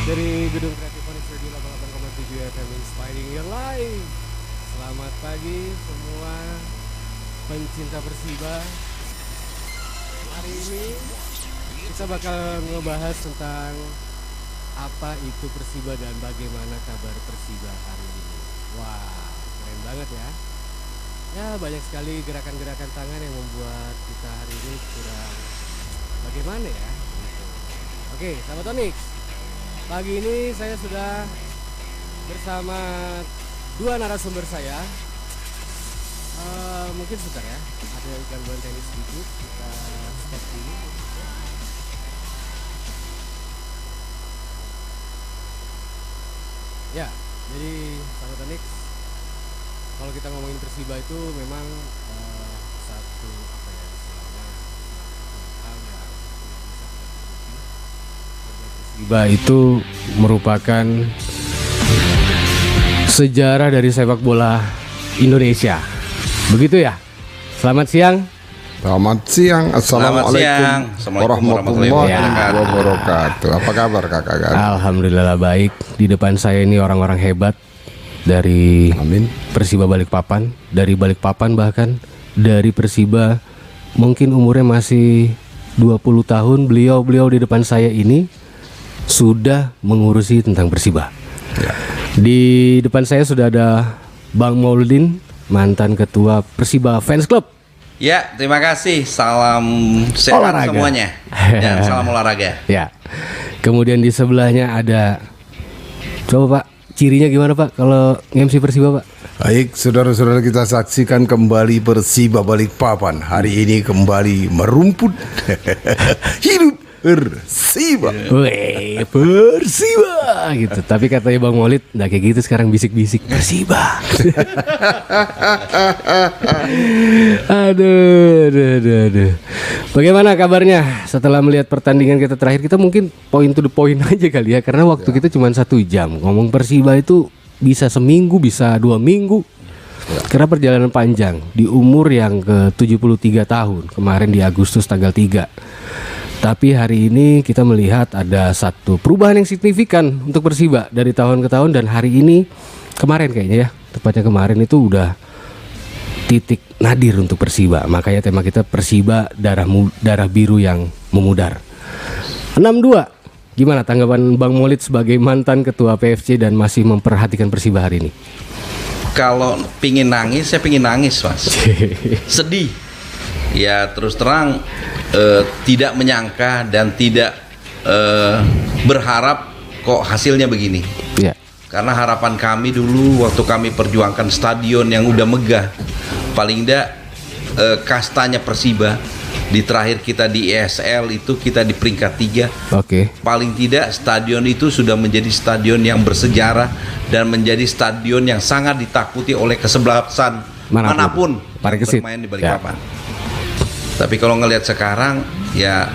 dari Gedung Kreatif Onyx Radio 88,7 FM Inspiring Your Life. Selamat pagi semua pencinta Persiba. Hari ini kita bakal ngebahas tentang apa itu Persiba dan bagaimana kabar Persiba hari ini. Wah, keren banget ya. Ya, banyak sekali gerakan-gerakan tangan yang membuat kita hari ini kurang bagaimana ya gitu. Oke, sahabat Onyx, pagi ini saya sudah bersama dua narasumber saya. Mungkin sebentar ya, ada gangguan teknis sedikit, kita stop dulu. Ya, jadi sahabat Onyx, kalau kita ngomongin Persiba itu memang satu apa ya istilahnya hal yang bisa kita tutupi. Persiba itu merupakan sejarah dari sepak bola Indonesia. Begitu ya. Selamat siang. Selamat siang. Assalamualaikum warahmatullahi wabarakatuh. Apa kabar kakak? Alhamdulillah baik. Di depan saya ini orang-orang hebat dari Persiba Balikpapan, dari Balikpapan bahkan dari Persiba, mungkin umurnya masih 20 tahun. Beliau di depan saya ini sudah mengurusi tentang Persiba ya. Di depan saya sudah ada Bang Mauludin, mantan ketua Persiba Fans Club. Ya, terima kasih. Salam sehat olahraga semuanya. Dan salam olahraga. Ya. Kemudian di sebelahnya ada, coba Pak, cirinya gimana Pak kalau MC Persiba Pak? Baik, saudara-saudara, kita saksikan kembali Persiba Balikpapan. Hari ini kembali merumput. Hidup Persiba. Weh, Persiba gitu. Tapi katanya Bang Maulid nggak kayak gitu, sekarang bisik-bisik Persiba. Aduh. Bagaimana kabarnya setelah melihat pertandingan kita terakhir? Kita mungkin point to the point aja kali ya, karena waktu kita cuma 1 jam. Ngomong Persiba itu bisa seminggu, bisa 2 minggu. Karena perjalanan panjang di umur yang ke-73 tahun. Kemarin di Agustus tanggal 3. Tapi hari ini kita melihat ada satu perubahan yang signifikan untuk Persiba dari tahun ke tahun. Dan hari ini, kemarin kayaknya ya, tepatnya kemarin itu udah titik nadir untuk Persiba. Makanya tema kita Persiba darah biru yang memudar. 6-2. Gimana tanggapan Bang Maulid sebagai mantan ketua PFC dan masih memperhatikan Persiba hari ini? Kalau pingin nangis, saya pingin nangis Mas. Sedih. Ya terus terang tidak menyangka dan tidak berharap kok hasilnya begini. Ya. Karena harapan kami dulu waktu kami perjuangkan stadion yang udah megah, paling tidak kastanya Persiba di terakhir kita di ESL itu kita di peringkat 3. Oke. Paling tidak stadion itu sudah menjadi stadion yang bersejarah dan menjadi stadion yang sangat ditakuti oleh kesebelasan manapun bermain di Balikpapan. Ya. Tapi kalau ngelihat sekarang ya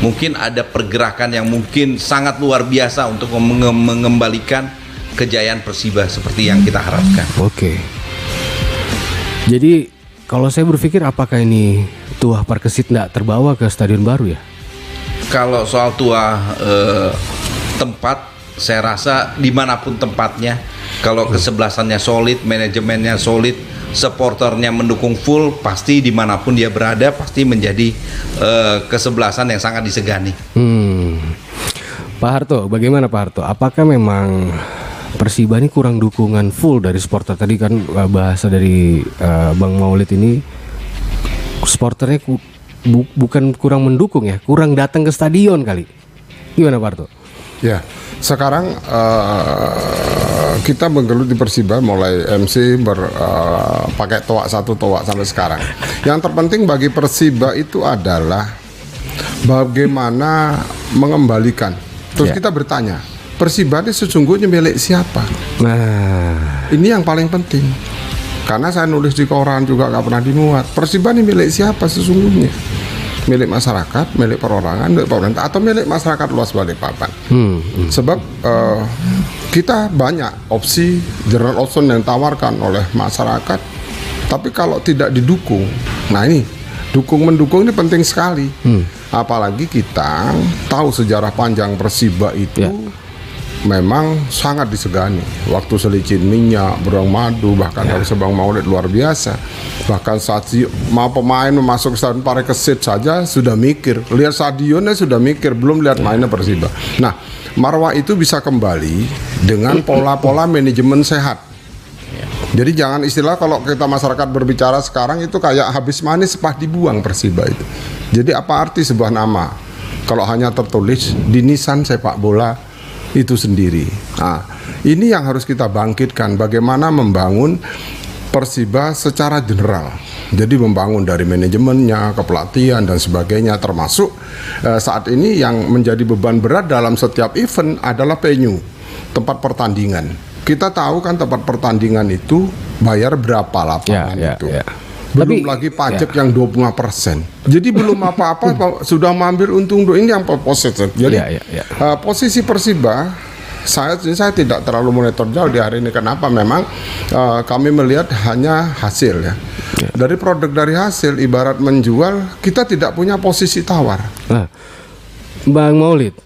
mungkin ada pergerakan yang mungkin sangat luar biasa untuk mengembalikan kejayaan Persiba seperti yang kita harapkan. Oke. Jadi kalau saya berpikir apakah ini Tuah Parkesit nggak terbawa ke stadion baru ya? Kalau soal Tuah tempat, saya rasa dimanapun tempatnya, kalau kesebelasannya solid, manajemennya solid, supporternya mendukung full, pasti dimanapun dia berada pasti menjadi kesebelasan yang sangat disegani. Pak Harto, bagaimana Pak Harto? Apakah memang Persiba ini kurang dukungan full dari supporter? Tadi kan bahasa dari Bang Maulid ini, supporternya bukan kurang mendukung ya, kurang datang ke stadion kali. Gimana Pak Harto? Ya, sekarang kita menggelut di Persiba mulai MC pakai toak 1 toak sampai sekarang. Yang terpenting bagi Persiba itu adalah bagaimana mengembalikan. Terus kita bertanya, Persiba ini sesungguhnya milik siapa? Nah, ini yang paling penting. Karena saya nulis di koran juga gak pernah dimuat. Persiba ini milik siapa sesungguhnya? Milik masyarakat, milik perorangan, milik pemerintah, atau milik masyarakat luas Balikpapan. Sebab kita banyak opsi general option yang ditawarkan oleh masyarakat, tapi kalau tidak didukung, nah ini dukung-mendukung ini penting sekali. Apalagi kita tahu sejarah panjang Persiba itu memang sangat disegani. Waktu selicin minyak, beruang madu, bahkan dari Sabang Maulid luar biasa. Bahkan saat mau pemain masuk stadion Parikesit saja sudah mikir, lihat stadionnya sudah mikir, belum lihat mainnya Persiba. Nah, marwah itu bisa kembali dengan pola-pola manajemen sehat. Jadi jangan istilah kalau kita masyarakat berbicara sekarang itu kayak habis manis sepah dibuang Persiba itu. Jadi apa arti sebuah nama kalau hanya tertulis di nisan sepak bola itu sendiri. Nah, ini yang harus kita bangkitkan, bagaimana membangun Persiba secara general. Jadi membangun dari manajemennya, kepelatihan dan sebagainya, termasuk saat ini yang menjadi beban berat dalam setiap event adalah venue, tempat pertandingan. Kita tahu kan tempat pertandingan itu bayar berapa lapangan itu. Belum lagi pajak yang 25%. Jadi belum apa-apa sudah mengambil untung. Ini yang positif. Jadi posisi Persiba saya tidak terlalu monitor jauh di hari ini. Kenapa? Memang kami melihat hanya hasil ya. Dari produk dari hasil ibarat menjual, kita tidak punya posisi tawar. Nah, Bang Maulid,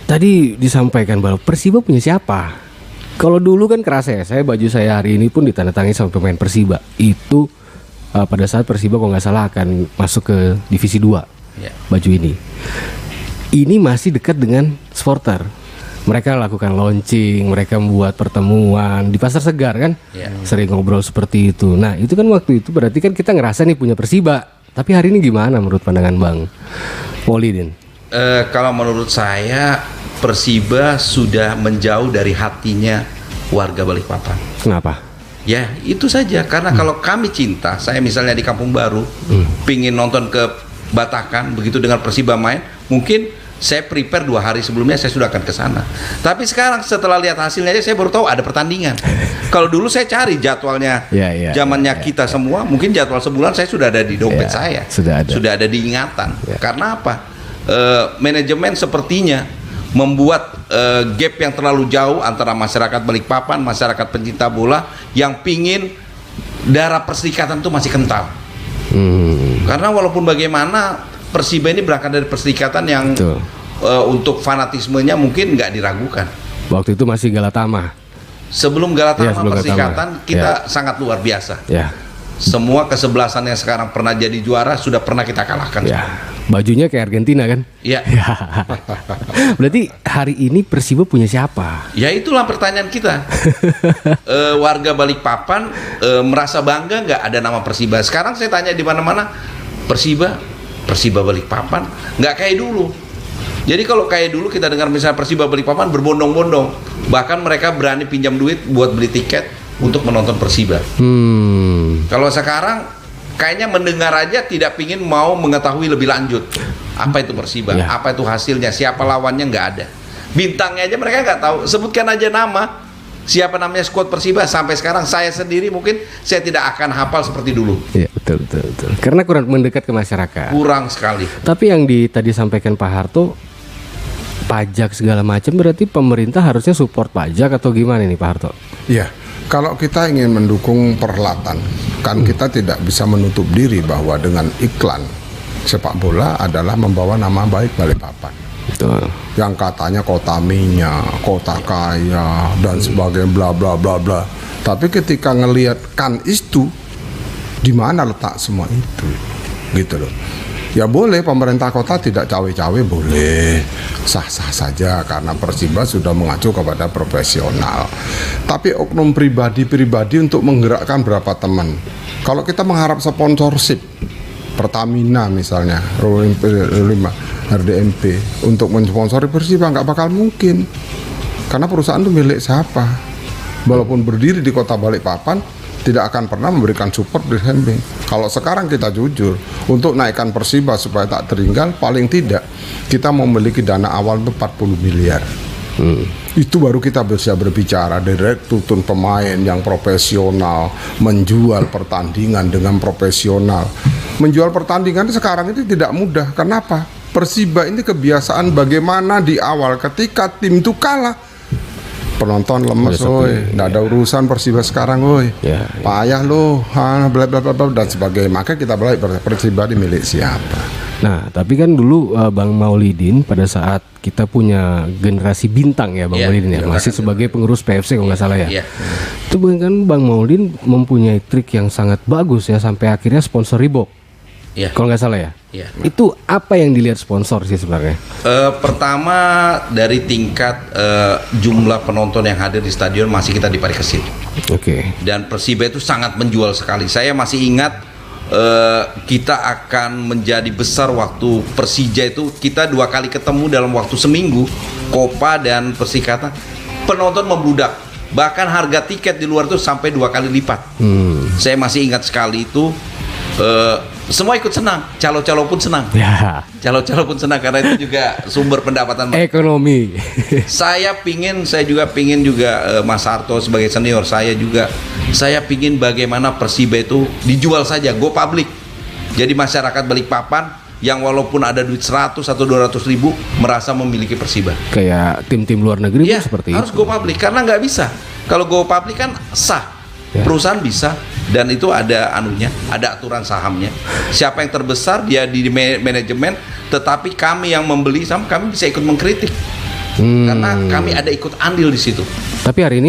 tadi disampaikan bahwa Persiba punya siapa? Kalau dulu kan kerasa ya, baju saya hari ini pun ditandatangani sama pemain Persiba. Itu pada saat Persiba kalau nggak salah akan masuk ke divisi 2 baju ini. Ini masih dekat dengan supporter. Mereka lakukan launching, mereka membuat pertemuan di Pasar Segar kan, sering ngobrol seperti itu. Nah itu kan waktu itu berarti kan kita ngerasa nih punya Persiba. Tapi hari ini gimana menurut pandangan Bang Maulidin? Kalau menurut saya Persiba sudah menjauh dari hatinya warga Balikpapan. Kenapa? Ya itu saja, karena kalau kami cinta, saya misalnya di Kampung Baru, pingin nonton ke Batakan, begitu dengan Persiba main, mungkin saya prepare 2 hari sebelumnya saya sudah akan ke sana. Tapi sekarang setelah lihat hasilnya aja saya baru tahu ada pertandingan. Kalau dulu saya cari jadwalnya, zamannya kita semua, mungkin jadwal sebulan saya sudah ada di dompet saya, sudah ada di ingatan. Karena apa? Manajemen sepertinya membuat gap yang terlalu jauh antara masyarakat Balikpapan, masyarakat pencinta bola yang pingin darah perserikatan itu masih kental. Karena walaupun bagaimana Persiba ini berangkat dari perserikatan yang untuk fanatismenya mungkin nggak diragukan. Waktu itu masih Galatama. Sebelum Galatama perserikatan kita sangat luar biasa. Semua kesebelasan yang sekarang pernah jadi juara sudah pernah kita kalahkan. Bajunya kayak Argentina kan? Iya. Berarti hari ini Persiba punya siapa? Ya itulah pertanyaan kita. Warga Balikpapan merasa bangga nggak ada nama Persiba? Sekarang saya tanya di mana-mana, Persiba Balikpapan nggak kayak dulu. Jadi kalau kayak dulu kita dengar misalnya Persiba Balikpapan berbondong-bondong, bahkan mereka berani pinjam duit buat beli tiket untuk menonton Persiba. Kalau sekarang kayaknya mendengar aja tidak pingin mau mengetahui lebih lanjut apa itu Persiba, apa itu hasilnya, siapa lawannya, nggak ada. Bintangnya aja mereka nggak tahu. Sebutkan aja nama, siapa namanya skuad Persiba. Sampai sekarang saya sendiri mungkin saya tidak akan hafal seperti dulu. Iya betul. Karena kurang mendekat ke masyarakat. Kurang sekali. Tapi yang tadi sampaikan Pak Harto, pajak segala macam, berarti pemerintah harusnya support pajak atau gimana nih Pak Harto? Iya. Kalau kita ingin mendukung perhelatan, kan kita tidak bisa menutup diri bahwa dengan iklan sepak bola adalah membawa nama baik Balikpapan. Betul. Yang katanya kota minyak, kota kaya dan sebagainya bla bla bla bla. Tapi ketika ngelihat kan itu, di mana letak semua itu, gitu loh. Ya boleh pemerintah kota tidak cawe-cawe, boleh, sah-sah saja karena Persiba sudah mengacu kepada profesional. Tapi oknum pribadi untuk menggerakkan berapa teman. Kalau kita mengharap sponsorship Pertamina misalnya, RDMP untuk mensponsori Persiba nggak bakal mungkin. Karena perusahaan itu milik siapa? Walaupun berdiri di kota Balikpapan, tidak akan pernah memberikan support branding. Kalau sekarang kita jujur, untuk naikkan Persiba supaya tak tertinggal, paling tidak kita memiliki dana awal itu 40 miliar. Itu baru kita bisa berbicara direct tutun pemain yang profesional, menjual pertandingan dengan profesional. Menjual pertandingan sekarang itu tidak mudah. Kenapa? Persiba ini kebiasaan bagaimana di awal ketika tim itu kalah, penonton lemes, nggak ada urusan Persiba sekarang, payah loh, bla bla bla dan sebagainya. Maka kita balik Persiba ini milik siapa. Nah, tapi kan dulu Bang Maulidin pada saat kita punya generasi bintang ya Bang Maulidin ya, masih sebagai pengurus PFC kalau nggak salah ya. Itu kan Bang Maulidin mempunyai trik yang sangat bagus ya, sampai akhirnya sponsor Reebok. Kalau nggak salah ya. Itu apa yang dilihat sponsor sih sebenarnya? Pertama dari tingkat jumlah penonton yang hadir di stadion masih kita di Parikesit. Dan Persiba itu sangat menjual sekali. Saya masih ingat kita akan menjadi besar waktu Persija itu kita 2 kali ketemu dalam waktu seminggu, Kopa dan Persikata, penonton membludak, bahkan harga tiket di luar itu sampai 2 kali lipat. Saya masih ingat sekali itu. Semua ikut senang, calo-calo pun senang. Calo-calo pun senang karena itu juga sumber pendapatan ekonomi. Saya juga pingin Mas Harto sebagai senior saya pingin bagaimana Persiba itu dijual saja, go public. Jadi masyarakat Balikpapan yang walaupun ada duit 100 atau 200 ribu merasa memiliki Persiba. Kayak tim-tim luar negeri pun seperti harus itu. Go public karena nggak bisa. Kalau go public kan sah. Perusahaan bisa, dan itu ada ada aturan sahamnya. Siapa yang terbesar dia di manajemen, tetapi kami yang membeli saham kami bisa ikut mengkritik karena kami ada ikut andil di situ. Tapi hari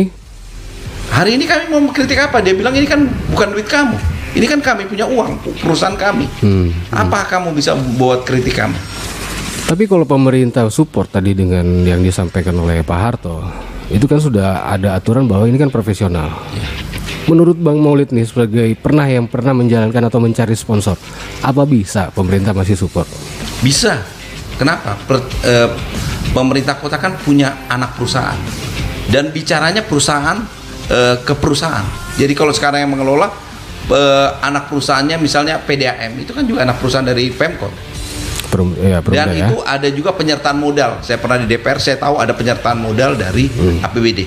ini kami mau mengkritik apa? Dia bilang ini kan bukan duit kamu, ini kan kami punya uang, perusahaan kami. Apa kamu bisa buat kritik kami? Tapi kalau pemerintah support tadi dengan yang disampaikan oleh Pak Harto, itu kan sudah ada aturan bahwa ini kan profesional. Menurut Bang Maulid nih sebagai pernah menjalankan atau mencari sponsor, apa bisa pemerintah masih support? Bisa. Kenapa? Pemerintah kota kan punya anak perusahaan dan bicaranya perusahaan ke perusahaan. Jadi kalau sekarang yang mengelola anak perusahaannya misalnya PDAM, itu kan juga anak perusahaan dari Pemkot. Dan itu ada juga penyertaan modal. Saya pernah di DPR, saya tahu ada penyertaan modal dari APBD.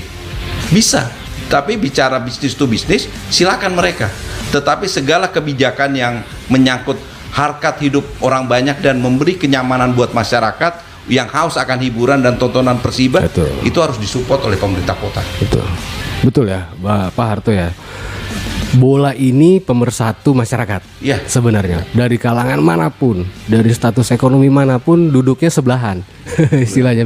Bisa. Tapi bicara bisnis to bisnis, silakan mereka. Tetapi segala kebijakan yang menyangkut harkat hidup orang banyak dan memberi kenyamanan buat masyarakat yang haus akan hiburan dan tontonan Persiba, itu harus disupport oleh pemerintah kota. Betul ya, Pak Harto ya. Bola ini pemersatu masyarakat. Sebenarnya dari kalangan manapun, dari status ekonomi manapun, duduknya sebelahan. Istilahnya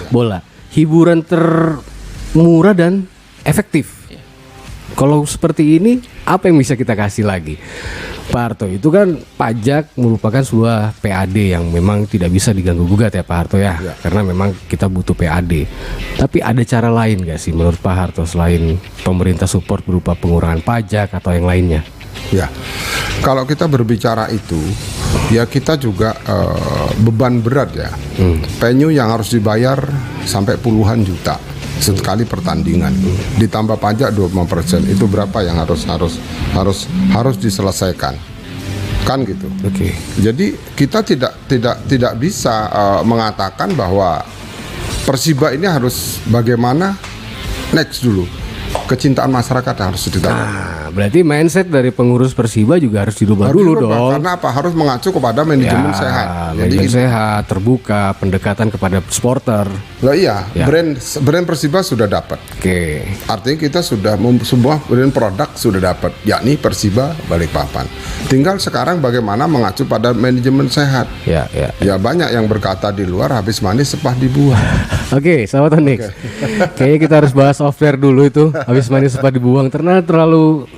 bola. Hiburan termurah dan efektif. Kalau seperti ini, apa yang bisa kita kasih lagi? Pak Harto, itu kan pajak merupakan sebuah PAD yang memang tidak bisa diganggu gugat ya Pak Harto ya. Karena memang kita butuh PAD. Tapi ada cara lain gak sih menurut Pak Harto selain pemerintah support berupa pengurangan pajak atau yang lainnya? Ya, kalau kita berbicara itu, ya kita juga beban berat ya. Venue yang harus dibayar sampai puluhan juta sekali pertandingan, ditambah pajak 20%, itu berapa yang harus diselesaikan, kan gitu. Jadi kita tidak bisa mengatakan bahwa Persiba ini harus bagaimana next dulu. Kecintaan masyarakat harus ditanam. Berarti mindset dari pengurus Persiba juga harus dirubah dulu dong. Karena apa? Harus mengacu kepada manajemen sehat. Manajemen sehat, terbuka, pendekatan kepada supporter. Lah iya, brand Persiba sudah dapat. Artinya kita sudah sebuah brand produk sudah dapat, yakni Persiba Balikpapan. Tinggal sekarang bagaimana mengacu pada manajemen sehat. Ya banyak yang berkata di luar habis manis sepah dibuang. Sahabat Onyx. Kayaknya kita harus bahas off air dulu itu. Habis manis sepah dibuang, terlalu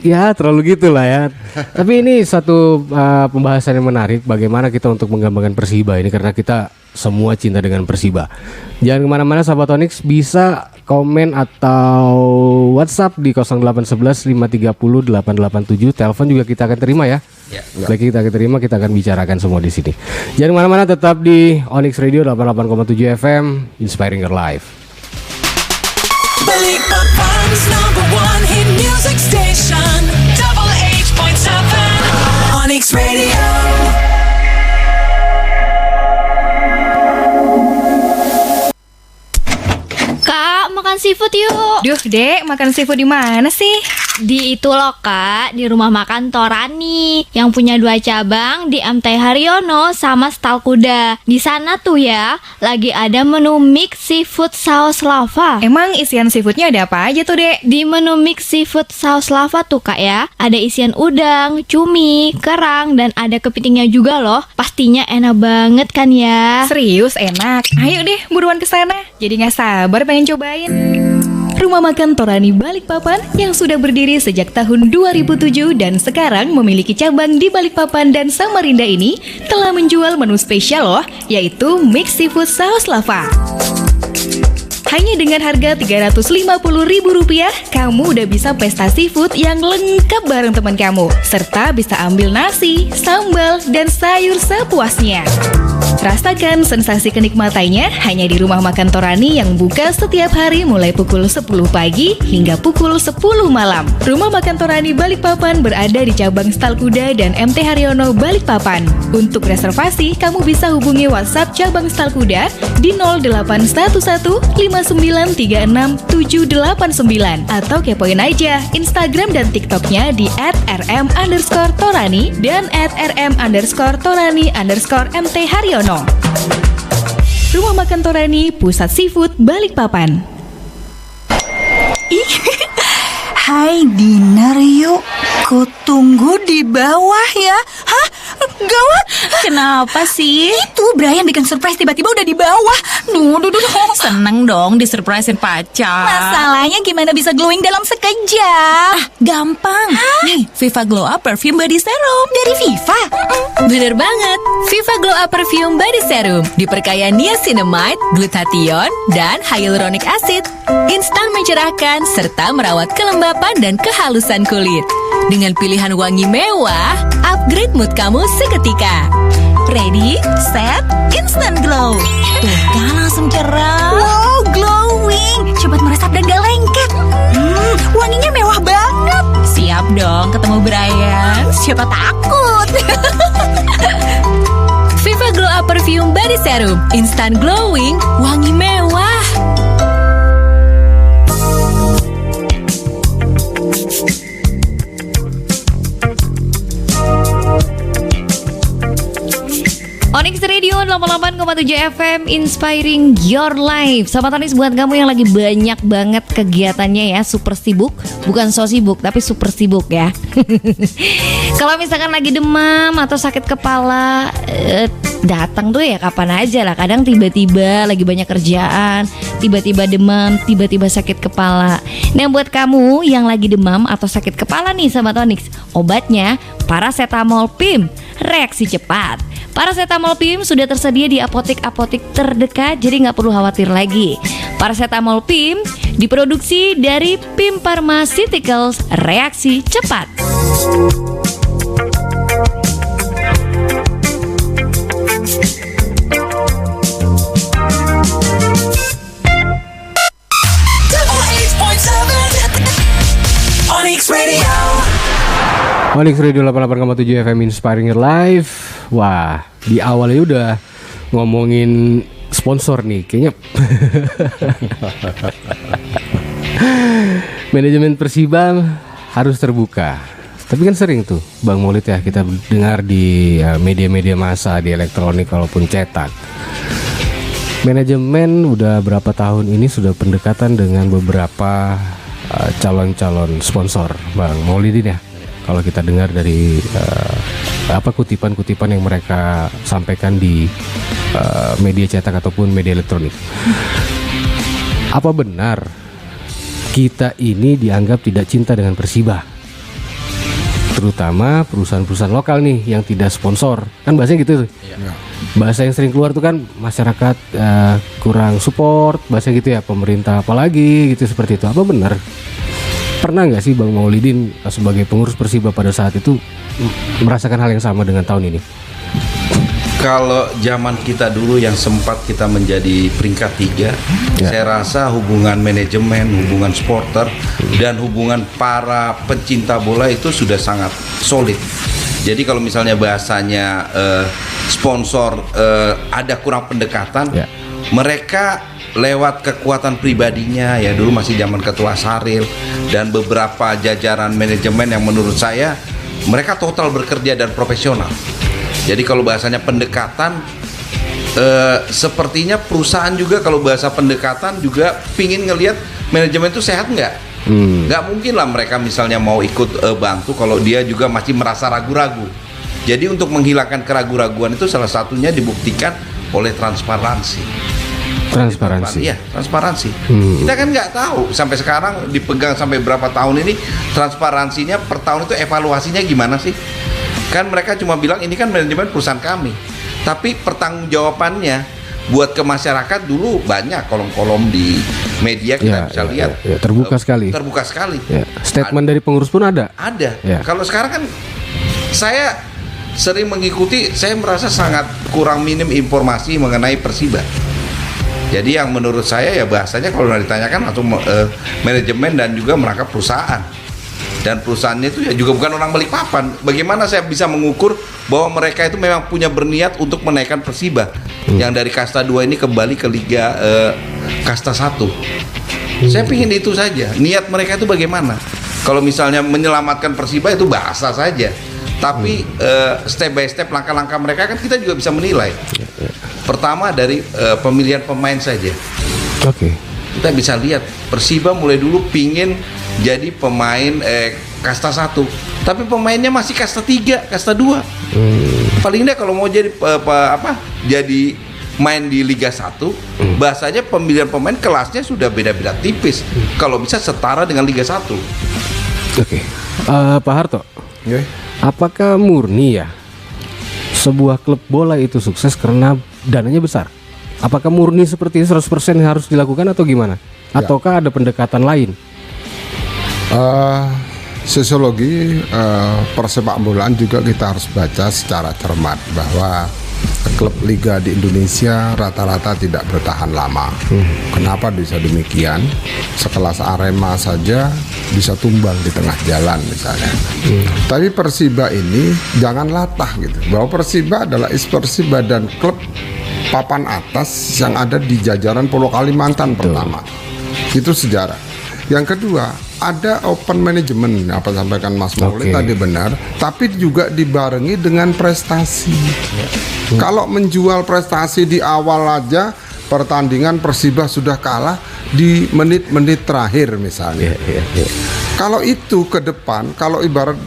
gitulah ya. Tapi ini satu pembahasan yang menarik, bagaimana kita untuk menggambarkan Persiba ini, karena kita semua cinta dengan Persiba. Jangan kemana-mana sahabat Onyx, bisa komen atau WhatsApp di 0811 530 887. Telepon juga kita akan terima ya. Lagi kita akan terima, kita akan bicarakan semua di sini. Jangan kemana-mana, tetap di Onyx Radio 88,7 FM, Inspiring Your Life. Balikpapan's #1 hit music station, Double 8.7 Onyx Radio. Kak, makan makan seafood yuk. Duh, Dek, makan seafood di mana sih? Di itu loh Kak, di rumah makan Torani yang punya 2 cabang di MT Haryono sama Stal Kuda. Di sana tuh ya, lagi ada menu mix seafood saus lava. Emang isian seafoodnya ada apa aja tuh, Dek? Di menu mix seafood saus lava tuh Kak ya, ada isian udang, cumi, kerang, dan ada kepitingnya juga loh. Pastinya enak banget kan ya? Serius enak. Ayo deh, buruan ke sana. Jadi nggak sabar pengen cobain. Rumah Makan Torani Balikpapan yang sudah berdiri sejak tahun 2007 dan sekarang memiliki cabang di Balikpapan dan Samarinda ini telah menjual menu spesial loh, yaitu mix seafood saus lava. Hanya dengan harga Rp350.000, kamu udah bisa pesta seafood yang lengkap bareng teman kamu, serta bisa ambil nasi, sambal, dan sayur sepuasnya. Rasakan sensasi kenikmatannya hanya di Rumah Makan Torani yang buka setiap hari mulai pukul 10 pagi hingga pukul 10 malam. Rumah Makan Torani Balikpapan berada di cabang Stal Kuda dan MT Haryono Balikpapan. Untuk reservasi, kamu bisa hubungi WhatsApp cabang Stal Kuda di 0811 5936 789 atau kepoin aja Instagram dan TikToknya di @rm_torani dan @rm_torani_mt Haryono. Rumah Makan Torani, Pusat Seafood Balikpapan. Hai dinner yuk. Kutunggu di bawah ya. Hah? Gawat. Kenapa sih? Itu Brian bikin surprise tiba-tiba udah di bawah. Duh. Seneng dong disurprisein pacar. Masalahnya gimana bisa glowing dalam sekejap? Gampang. Nih, Viva Glow Up Perfume Body Serum. Dari Viva? Bener banget. Viva Glow Up Perfume Body Serum diperkaya niacinamide, glutathione, dan hyaluronic acid. Instan mencerahkan serta merawat kelembapan dan kehalusan kulit. Dengan pilihan wangi mewah, upgrade mood kamu seketika. Ready, set, instant glow. Tuh kan langsung cerah. Wow, glowing. Cepat meresap dan gak lengket. Wanginya mewah banget. Siap dong ketemu Brian. Siapa takut. Viva Glow Up Perfume Body Serum. Instant glowing, wangi mewah. Onyx Radio 88,7 FM Inspiring Your Life. Sobat Onyx, buat kamu yang lagi banyak banget kegiatannya ya, super sibuk. Bukan so sibuk, tapi super sibuk ya. Kalau misalkan lagi demam atau sakit kepala, datang tuh ya kapan aja lah. Kadang tiba-tiba lagi banyak kerjaan, tiba-tiba demam, tiba-tiba sakit kepala. Nah, buat kamu yang lagi demam atau sakit kepala nih Sobat Onyx, obatnya paracetamol PIM, reaksi cepat. Paracetamol PIM sudah tersedia di apotek-apotek terdekat, jadi nggak perlu khawatir lagi. Paracetamol PIM diproduksi dari PIM Pharmaceuticals, reaksi cepat. Onyx Radio. Onyx Radio 88,7 FM Inspiring Your Life. Wah, di awalnya udah ngomongin sponsor nih, kayaknya. Manajemen Persiba harus terbuka. Tapi kan sering tuh Bang Maulid ya, kita dengar di media-media massa, di elektronik walaupun cetak. Manajemen udah berapa tahun ini sudah pendekatan dengan beberapa calon-calon sponsor Bang Maulidin ya. Kalau kita dengar dari kutipan-kutipan yang mereka sampaikan di media cetak ataupun media elektronik. Apa benar kita ini dianggap tidak cinta dengan Persiba? Terutama perusahaan-perusahaan lokal nih yang tidak sponsor. Kan bahasanya gitu tuh. Bahasa yang sering keluar tuh kan masyarakat kurang support, bahasa gitu ya, pemerintah apalagi gitu, seperti itu. Apa benar? Pernah nggak sih Bang Maulidin sebagai pengurus Persiba pada saat itu merasakan hal yang sama dengan tahun ini? Kalau zaman kita dulu yang sempat kita menjadi peringkat 3, saya rasa hubungan manajemen, hubungan supporter, dan hubungan para pencinta bola itu sudah sangat solid. Jadi kalau misalnya bahasanya sponsor ada kurang pendekatan, mereka lewat kekuatan pribadinya ya, dulu masih zaman Ketua Saril dan beberapa jajaran manajemen yang menurut saya mereka total bekerja dan profesional. Jadi kalau bahasanya pendekatan, sepertinya perusahaan juga kalau bahasa pendekatan juga pingin ngelihat manajemen itu sehat nggak? Nggak mungkin lah mereka misalnya mau ikut bantu kalau dia juga masih merasa ragu-ragu. Jadi untuk menghilangkan keraguan-raguan itu salah satunya dibuktikan oleh transparansi. Iya, transparansi. Kita kan nggak tahu sampai sekarang dipegang sampai berapa tahun ini transparansinya per tahun itu evaluasinya gimana sih? Kan mereka cuma bilang ini kan manajemen perusahaan kami. Tapi pertanggungjawabannya buat ke masyarakat dulu banyak kolom-kolom di media kita bisa lihat. Terbuka sekali. Terbuka sekali. Statement dari pengurus pun ada. Ada. Ya. Kalau sekarang kan saya sering mengikuti, saya merasa sangat kurang minim informasi mengenai Persiba. Jadi yang menurut saya ya bahasanya kalau ditanyakan langsung manajemen dan juga merangkap perusahaan. Dan perusahaannya itu ya juga bukan orang Balikpapan. Bagaimana saya bisa mengukur bahwa mereka itu memang punya berniat untuk menaikkan Persiba yang dari kasta 2 ini kembali ke Liga kasta 1. Saya pingin itu saja. Niat mereka itu bagaimana? Kalau misalnya menyelamatkan Persiba itu bahasa saja. Tapi step by step langkah-langkah mereka kan kita juga bisa menilai. Pertama dari pemilihan pemain saja. Kita bisa lihat Persiba mulai dulu pingin jadi pemain kasta 1, tapi pemainnya masih kasta 3, kasta 2. Paling enggak kalau mau jadi jadi main di Liga 1, bahasanya pemilihan pemain kelasnya sudah beda-beda tipis. Kalau bisa setara dengan Liga 1. Pak Harto, apakah murni ya sebuah klub bola itu sukses karena dananya besar? Apakah murni seperti 100% harus dilakukan atau gimana? Ataukah ada pendekatan lain? Sosiologi persepak bolaan juga kita harus baca secara cermat bahwa klub liga di Indonesia rata-rata tidak bertahan lama. Kenapa bisa demikian? Sekelas Arema saja bisa tumbang di tengah jalan misalnya. Tapi Persiba ini jangan latah gitu. Bahwa Persiba adalah Persiba dan klub papan atas yang ada di jajaran Pulau Kalimantan pertama. Itu sejarah. Yang kedua, ada open management, apa sampaikan Mas Maulid tadi benar, tapi juga dibarengi dengan prestasi. Kalau menjual prestasi di awal aja, pertandingan Persiba sudah kalah di menit-menit terakhir misalnya. Kalau itu ke depan, kalau ibarat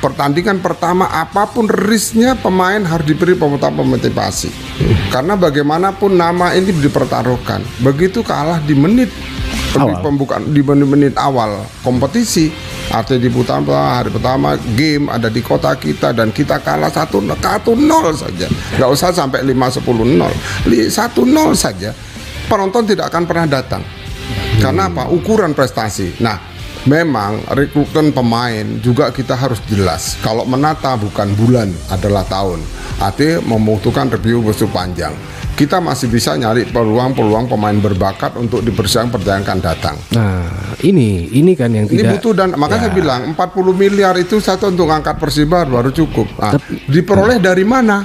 pertandingan pertama apapun risknya pemain harus diberi motivasi. Karena bagaimanapun nama ini dipertaruhkan. Begitu kalah di menit pembukaan, di menit awal kompetisi, artinya di putaran hari pertama game ada di kota kita dan kita kalah 1-0 saja. Nggak usah sampai 5-10-0, 1-0 saja. Penonton tidak akan pernah datang. Karena apa? Ukuran prestasi. Nah, memang rekrutmen pemain juga kita harus jelas. Kalau menata bukan bulan, adalah tahun. Artinya membutuhkan review berpanjang. Kita masih bisa nyari peluang-peluang pemain berbakat untuk dipersiapkan pertandingan datang. Nah, ini kan yang ini tidak. Butuh dan makanya saya bilang 40 miliar itu satu untuk angkat Persiba baru cukup. Nah, diperoleh dari mana?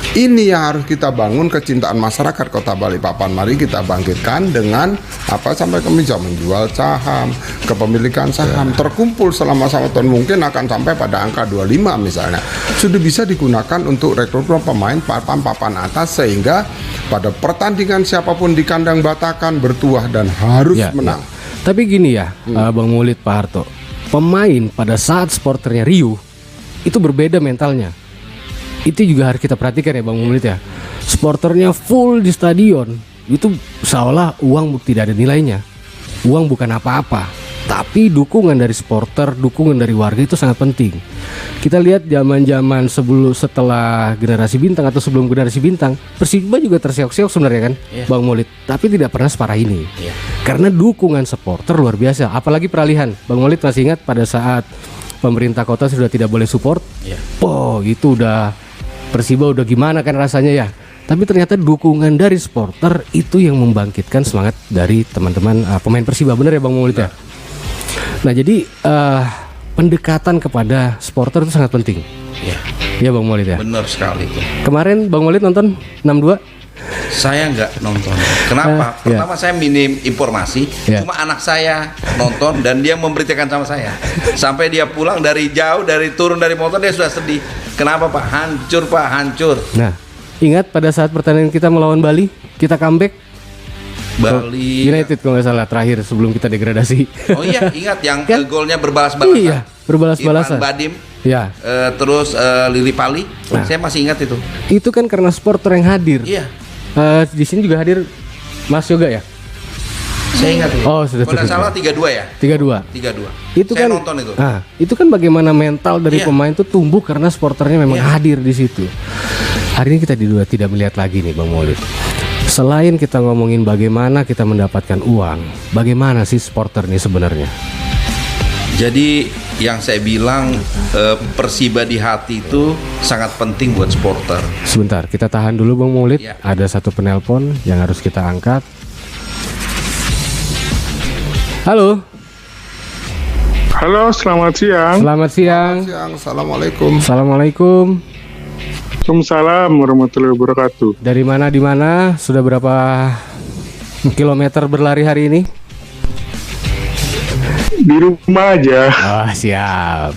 Ini yang harus kita bangun, kecintaan masyarakat Kota Balikpapan. Mari kita bangkitkan dengan apa sampai ke bisa menjual saham, kepemilikan saham terkumpul selama 1 tahun mungkin akan sampai pada angka 25 misalnya. Sudah bisa digunakan untuk rekrutmen pemain papan atas sehingga pada pertandingan siapapun di kandang batakan bertuah dan harus menang. Tapi gini ya, Bang Maulid, Pak Harto, pemain pada saat sporternya riuh itu berbeda mentalnya. Itu juga harus kita perhatikan ya Bang Maulid ya. Sporternya full di stadion, itu seolah uang tidak ada nilainya. Uang bukan apa-apa, tapi dukungan dari supporter, dukungan dari warga itu sangat penting. Kita lihat zaman-zaman setelah generasi bintang atau sebelum generasi bintang, Persiba juga terseok-seok sebenarnya kan, Bang Maulid. Tapi tidak pernah separah ini. Karena dukungan supporter luar biasa. Apalagi peralihan, Bang Maulid masih ingat pada saat pemerintah kota sudah tidak boleh support. Oh, itu udah Persiba udah gimana kan rasanya ya. Tapi ternyata dukungan dari supporter itu yang membangkitkan semangat dari teman-teman pemain Persiba, benar ya Bang Maulid ya. Nah jadi pendekatan kepada supporter itu sangat penting. Ya Bang Maulid ya. Benar sekali itu. Kemarin Bang Maulid nonton 6-2. Saya nggak nonton. Kenapa? Pertama saya minim informasi. Cuma anak saya nonton dan dia memberitakan sama saya. Sampai dia pulang dari jauh, turun dari motor dia sudah sedih. Kenapa Pak? Hancur Pak, hancur. Nah, ingat pada saat pertandingan kita melawan Bali, kita comeback. Bali United kalau nggak salah terakhir sebelum kita degradasi. Oh iya, ingat yang golnya berbalas-balasan. Iya, berbalas-balasan. Irfan Badim. Ya. Terus Lili Pali. Saya masih ingat itu. Itu kan karena supporter yang hadir. Iya. Di sini juga hadir Mas Yoga ya? Saya ingat itu. Oh, sudah. Kalau salah 32 ya? 32. Itu saya kan nonton itu. Itu kan bagaimana mental dari pemain itu tumbuh karena supporternya memang hadir di situ. Hari ini kita tidak melihat lagi nih Bang Maulid. Selain kita ngomongin bagaimana kita mendapatkan uang, bagaimana sih supporter ini sebenarnya? Jadi yang saya bilang Persiba di hati itu sangat penting buat supporter. Sebentar, kita tahan dulu Bang Maulid. Ada satu penelpon yang harus kita angkat. Halo. Halo, selamat siang. Selamat siang. Assalamualaikum. Assalamualaikum. Waalaikumsalam warahmatullahi wabarakatuh. Dari mana di mana? Sudah berapa kilometer berlari hari ini? Di rumah aja. Oh, siap.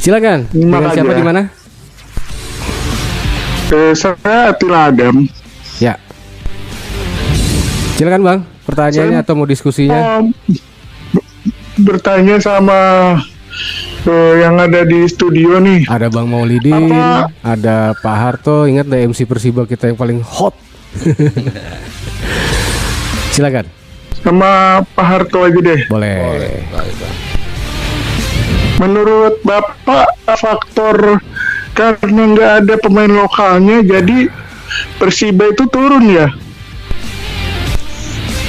Silakan. Dengan siapa di mana? Saya Atila Adam. Ya. Silakan Bang. Pertanyaannya atau mau diskusinya? Bertanya sama yang ada di studio nih. Ada Bang Maulidin, ada Pak Harto. Ingat deh MC Persiba kita yang paling hot. Silakan. Sama Pak Harto aja deh. Boleh. Menurut Bapak, faktor karena nggak ada pemain lokalnya, jadi Persiba itu turun ya?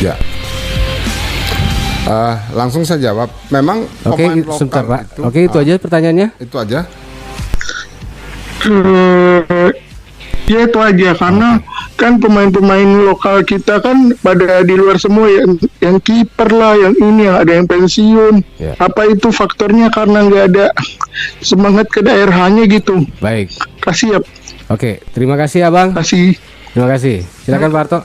Ya. Langsung saya jawab. Memang pemain lokal sebentar, Pak. itu, itu aja pertanyaannya. Itu aja. Ya itu aja karena kan pemain-pemain lokal kita kan pada di luar semua, yang kiper lah, yang ini, yang ada yang pensiun. Apa itu faktornya karena nggak ada semangat ke daerahnya gitu? Baik. Kasih ya. Oke, terima kasih Abang. Terima kasih. Silakan Pak Harto.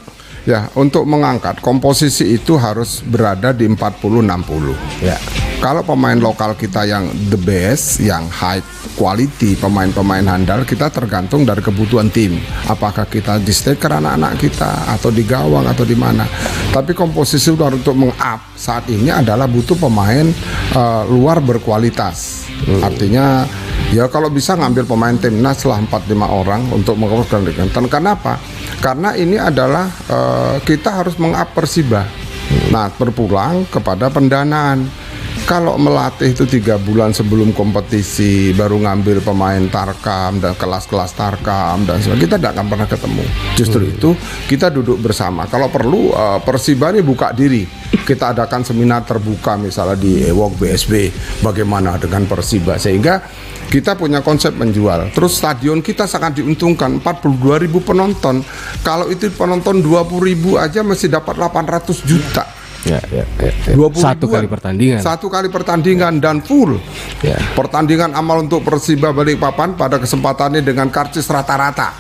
Ya, untuk mengangkat komposisi itu harus berada di 40-60. Ya. Kalau pemain lokal kita yang the best, yang high quality, pemain-pemain handal, kita tergantung dari kebutuhan tim. Apakah kita di striker anak-anak kita, atau di gawang, atau di mana. Tapi komposisi untuk meng-up saat ini adalah butuh pemain luar berkualitas. Artinya, ya kalau bisa ngambil pemain timnas lah 4-5 orang untuk menguruskan. Kenapa? Karena ini adalah kita harus meng-up Persiba. Nah, berpulang kepada pendanaan. Kalau melatih itu 3 bulan sebelum kompetisi baru ngambil pemain Tarkam dan kelas-kelas Tarkam dan sebagainya, kita tidak akan pernah ketemu. Justru itu kita duduk bersama. Kalau perlu Persiba ini buka diri. Kita adakan seminar terbuka misalnya di Ewok BSB. Bagaimana dengan Persiba, sehingga kita punya konsep menjual. Terus stadion kita sangat diuntungkan, 42.000 penonton. Kalau itu penonton 20.000 aja masih dapat 800 juta. Ya. 20 kali pertandingan. 1 kali pertandingan dan full. Ya. Pertandingan amal untuk Persiba Balikpapan pada kesempatannya dengan karcis rata-rata.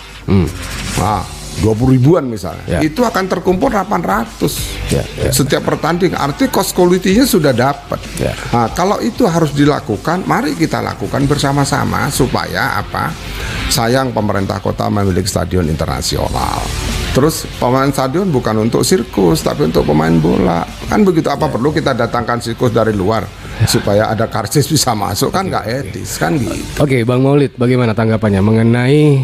Nah, 20.000-an misalnya. Itu akan terkumpul 800. Setiap pertandingan. Arti cost quality-nya sudah dapat. Nah, kalau itu harus dilakukan, mari kita lakukan bersama-sama supaya apa? Sayang pemerintah kota memiliki stadion internasional. Terus pemain stadion bukan untuk sirkus, tapi untuk pemain bola. Kan begitu, apa perlu kita datangkan sirkus dari luar supaya ada karcis bisa masuk? Kan nggak etis, kan gitu. Oke, Bang Maulid, bagaimana tanggapannya mengenai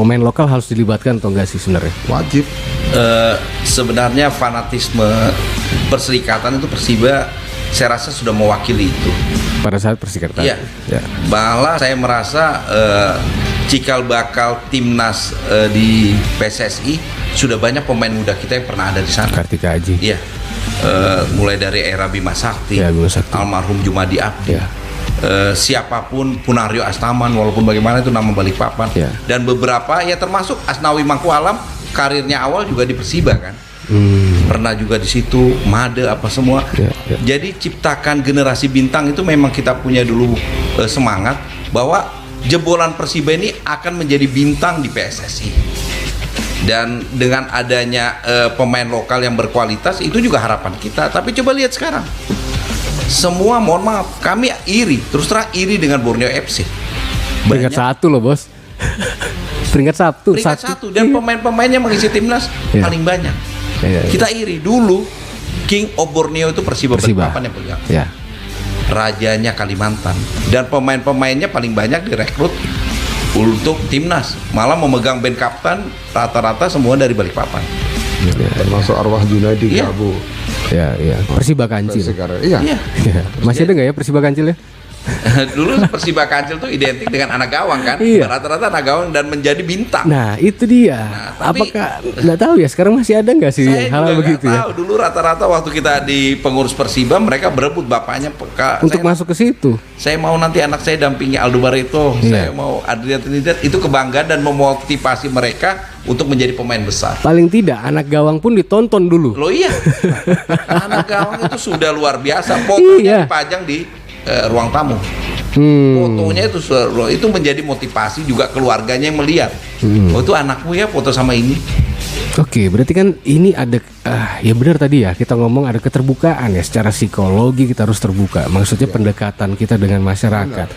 pemain lokal harus dilibatkan atau enggak sih sebenarnya? Wajib. Sebenarnya fanatisme perserikatan itu Persiba saya rasa sudah mewakili itu. Pada saat perserikatan. Iya. Malah saya merasa cikal bakal timnas di PSSI sudah banyak pemain muda kita yang pernah ada di sana. Kartika Aji. Iya. Mulai dari era Bima Sakti, almarhum Jumadi Abdi. Siapapun, Punario Astaman, walaupun bagaimana itu nama Balikpapan. Dan beberapa ya termasuk Asnawi Mangku Alam, karirnya awal juga di Persiba kan. Pernah juga di situ, Made apa semua. Jadi ciptakan generasi bintang itu memang kita punya dulu semangat bahwa jebolan Persiba ini akan menjadi bintang di PSSI. Dan dengan adanya pemain lokal yang berkualitas itu juga harapan kita. Tapi coba lihat sekarang, semua mohon maaf, kami iri, terus terang iri dengan Borneo FC. Peringkat 1 loh bos. Peringkat 1 dan pemain-pemainnya mengisi timnas paling banyak. Kita iri. Dulu King of Borneo itu Persiba Balikpapan yang pegang. Rajanya Kalimantan, dan pemain-pemainnya paling banyak direkrut untuk timnas, malah memegang band kapten rata-rata semua dari Balikpapan. Termasuk arwah Junaidi Gabu. Iya. Persiba Kancil. Iya. Masih ada nggak ya Persiba Kancil ya? Dulu Persiba Kancil tuh identik dengan anak gawang kan, rata-rata anak gawang dan menjadi bintang. Nah itu dia. Apakah nggak tahu ya sekarang masih ada nggak sih hal begitu ya? Tahu. Dulu rata-rata waktu kita di pengurus Persiba mereka berebut bapaknya untuk masuk ke situ. Saya mau nanti anak saya dampingi Aldo Barreto, saya mau Adrian Trinidad. Itu kebanggaan dan memotivasi mereka untuk menjadi pemain besar. Paling tidak anak gawang pun ditonton dulu. Loh iya. Anak gawang itu sudah luar biasa. Fotonya dipajang di ruang tamu. Fotonya itu menjadi motivasi juga keluarganya yang melihat. Oh itu anakmu ya foto sama ini. Oke, berarti kan ini ada ya benar tadi ya kita ngomong ada keterbukaan ya, secara psikologi kita harus terbuka. Maksudnya pendekatan kita dengan masyarakat.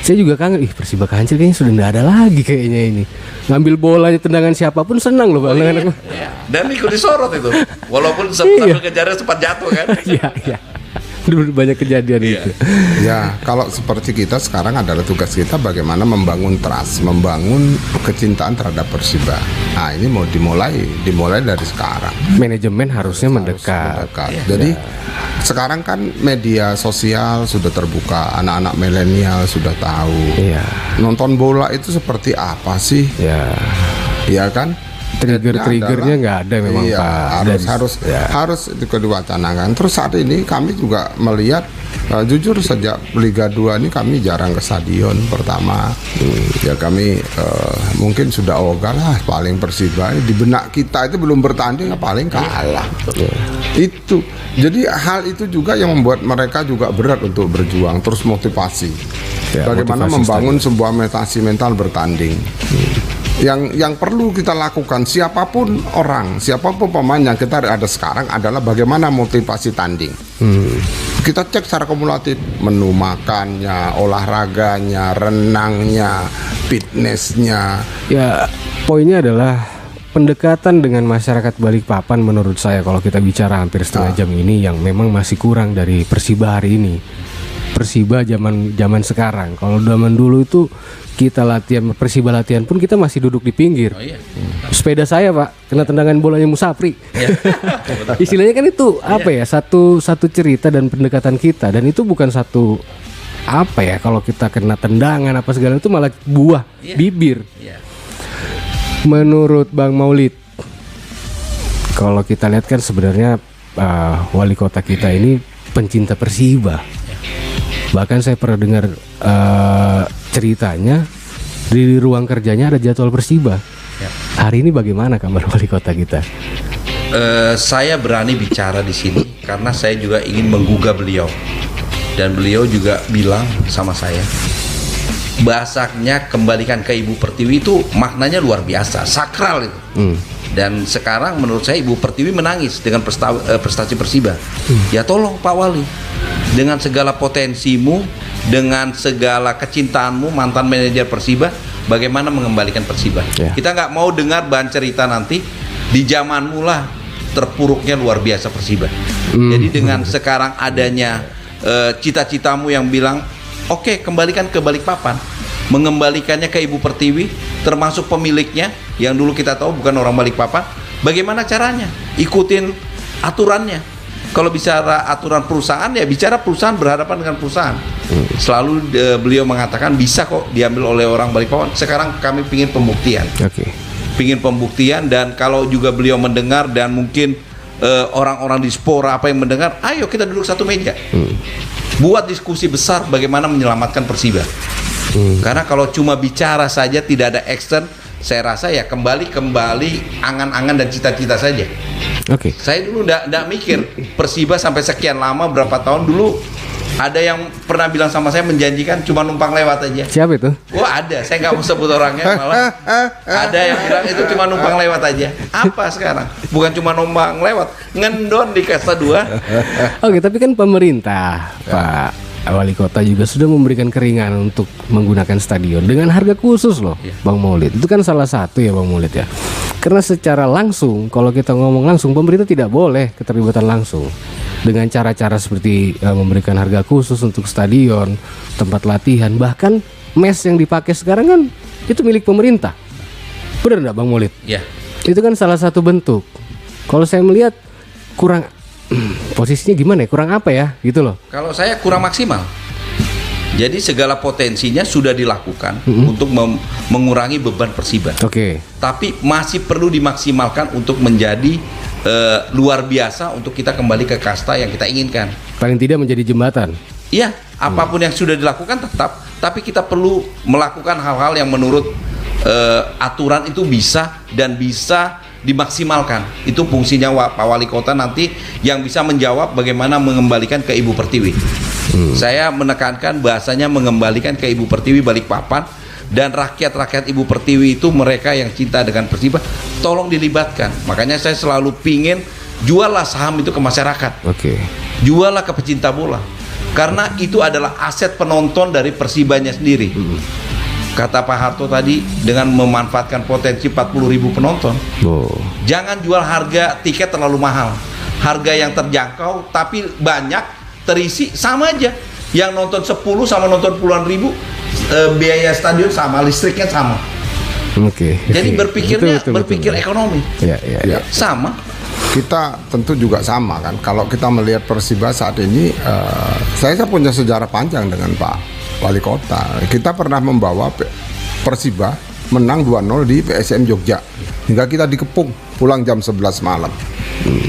Saya juga kangen, Persiba Kancil kayaknya sudah tidak ada lagi kayaknya ini. Ngambil bolanya tendangan siapapun senang loh Bang. Dan ikut disorot itu. Walaupun sambil kejarnya sempat jatuh kan. Iya. Dulu banyak kejadian itu. Ya, kalau seperti kita sekarang adalah tugas kita bagaimana membangun trust, membangun kecintaan terhadap Persiba. Nah, ini mau dimulai dari sekarang. Manajemen harusnya mendekat. Jadi sekarang kan media sosial sudah terbuka, anak-anak milenial sudah tahu. Nonton bola itu seperti apa sih? Iya kan? Triggernya nggak ada memang Pak. Harus diwacanakan. Terus saat ini kami juga melihat jujur sejak Liga 2 ini kami jarang ke stadion pertama. Ya kami mungkin sudah ogah lah, paling Persiba di benak kita itu belum bertanding paling kalah. Itu. Jadi hal itu juga yang membuat mereka juga berat untuk berjuang, terus motivasi. Bagaimana membangun sebuah motivasi mental bertanding. Yang perlu kita lakukan siapapun pemain yang kita ada sekarang adalah bagaimana motivasi tanding. Kita cek secara kumulatif menu makannya, olahraganya, renangnya, fitnessnya. Ya poinnya adalah pendekatan dengan masyarakat Balikpapan menurut saya kalau kita bicara hampir setengah jam ini yang memang masih kurang dari Persiba hari ini. Persiba zaman sekarang. Kalau zaman dulu itu kita Persiba latihan pun kita masih duduk di pinggir. Sepeda saya Pak kena tendangan bolanya Musafri. Istilahnya kan itu apa ya, satu cerita dan pendekatan kita, dan itu bukan satu apa ya, kalau kita kena tendangan apa segala itu malah buah bibir. Menurut Bang Maulid, kalau kita lihat kan sebenarnya wali kota kita ini pencinta Persiba. Bahkan saya pernah dengar ceritanya di ruang kerjanya ada jadwal Persiba. Hari ini bagaimana kabar wali kota kita? Saya berani bicara di sini karena saya juga ingin menggugah beliau, dan beliau juga bilang sama saya, bahasanya kembalikan ke Ibu Pertiwi itu maknanya luar biasa, sakral itu. Dan sekarang menurut saya Ibu Pertiwi menangis dengan prestasi Persiba. Ya tolong Pak Wali, dengan segala potensimu, dengan segala kecintaanmu, mantan manajer Persiba, bagaimana mengembalikan Persiba. Kita nggak mau dengar bahan cerita nanti di zamanmu lah terpuruknya luar biasa Persiba. Jadi dengan sekarang adanya cita-citamu yang bilang oke, kembalikan ke Balikpapan, mengembalikannya ke Ibu Pertiwi, termasuk pemiliknya yang dulu kita tahu bukan orang Balikpapan. Bagaimana caranya? Ikutin aturannya. Kalau bicara aturan perusahaan, ya bicara perusahaan berhadapan dengan perusahaan. Selalu beliau mengatakan bisa kok diambil oleh orang Balikpapan. Sekarang kami pingin pembuktian. Pingin pembuktian, dan kalau juga beliau mendengar dan mungkin orang-orang di Spora apa yang mendengar, ayo kita duduk satu meja. Buat diskusi besar bagaimana menyelamatkan Persiba. Karena kalau cuma bicara saja tidak ada action, saya rasa ya kembali angan-angan dan cita-cita saja. Saya dulu enggak mikir Persiba sampai sekian lama, berapa tahun dulu Ada yang pernah bilang sama saya menjanjikan cuma numpang lewat aja. Siapa itu? Wah ada, saya nggak mau sebut orangnya malah. Ada yang bilang itu cuma numpang lewat aja. Apa sekarang? Bukan cuma numpang lewat, ngendon di kasta 2. Oke, tapi kan pemerintah, Pak Wali Kota juga sudah memberikan keringanan untuk menggunakan stadion dengan harga khusus loh, Bang Maulid. Itu kan salah satu ya Bang Maulid ya. Karena secara langsung, kalau kita ngomong langsung, pemerintah tidak boleh keterlibatan langsung dengan cara-cara seperti memberikan harga khusus untuk stadion, tempat latihan, bahkan mes yang dipakai sekarang kan itu milik pemerintah. Benar nggak Bang Maulid? Ya. Itu kan salah satu bentuk. Kalau saya melihat kurang posisinya gimana ya? Kurang apa ya? Gitu loh. Kalau saya kurang maksimal. Jadi segala potensinya sudah dilakukan untuk mengurangi beban Persiba. Oke. Tapi masih perlu dimaksimalkan untuk menjadi luar biasa untuk kita kembali ke kasta yang kita inginkan. Paling tidak menjadi jembatan. Iya, apapun yang sudah dilakukan tetap, tapi kita perlu melakukan hal-hal yang menurut aturan itu bisa dan bisa dimaksimalkan. Itu fungsinya Pak Wali Kota nanti yang bisa menjawab bagaimana mengembalikan ke Ibu Pertiwi. Saya menekankan bahasanya mengembalikan ke Ibu Pertiwi Balikpapan, dan rakyat-rakyat Ibu Pertiwi itu mereka yang cinta dengan Persiba, tolong dilibatkan. Makanya saya selalu pingin juallah saham itu ke masyarakat. Oke. Juallah ke pecinta bola. Karena itu adalah aset penonton dari Persibanya sendiri. Kata Pak Harto tadi, dengan memanfaatkan potensi 40.000 penonton. Jangan jual harga tiket terlalu mahal. Harga yang terjangkau tapi banyak, terisi, sama aja. Yang nonton 10 sama nonton puluhan ribu, biaya stadion sama, listriknya sama. Oke. Jadi berpikirnya berpikir ekonomi. Ya. Sama. Kita tentu juga sama kan. Kalau kita melihat Persiba saat ini, saya punya sejarah panjang dengan Pak Wali Kota. Kita pernah membawa Persiba menang 2-0 di PSM Jogja hingga kita dikepung pulang jam 11 malam.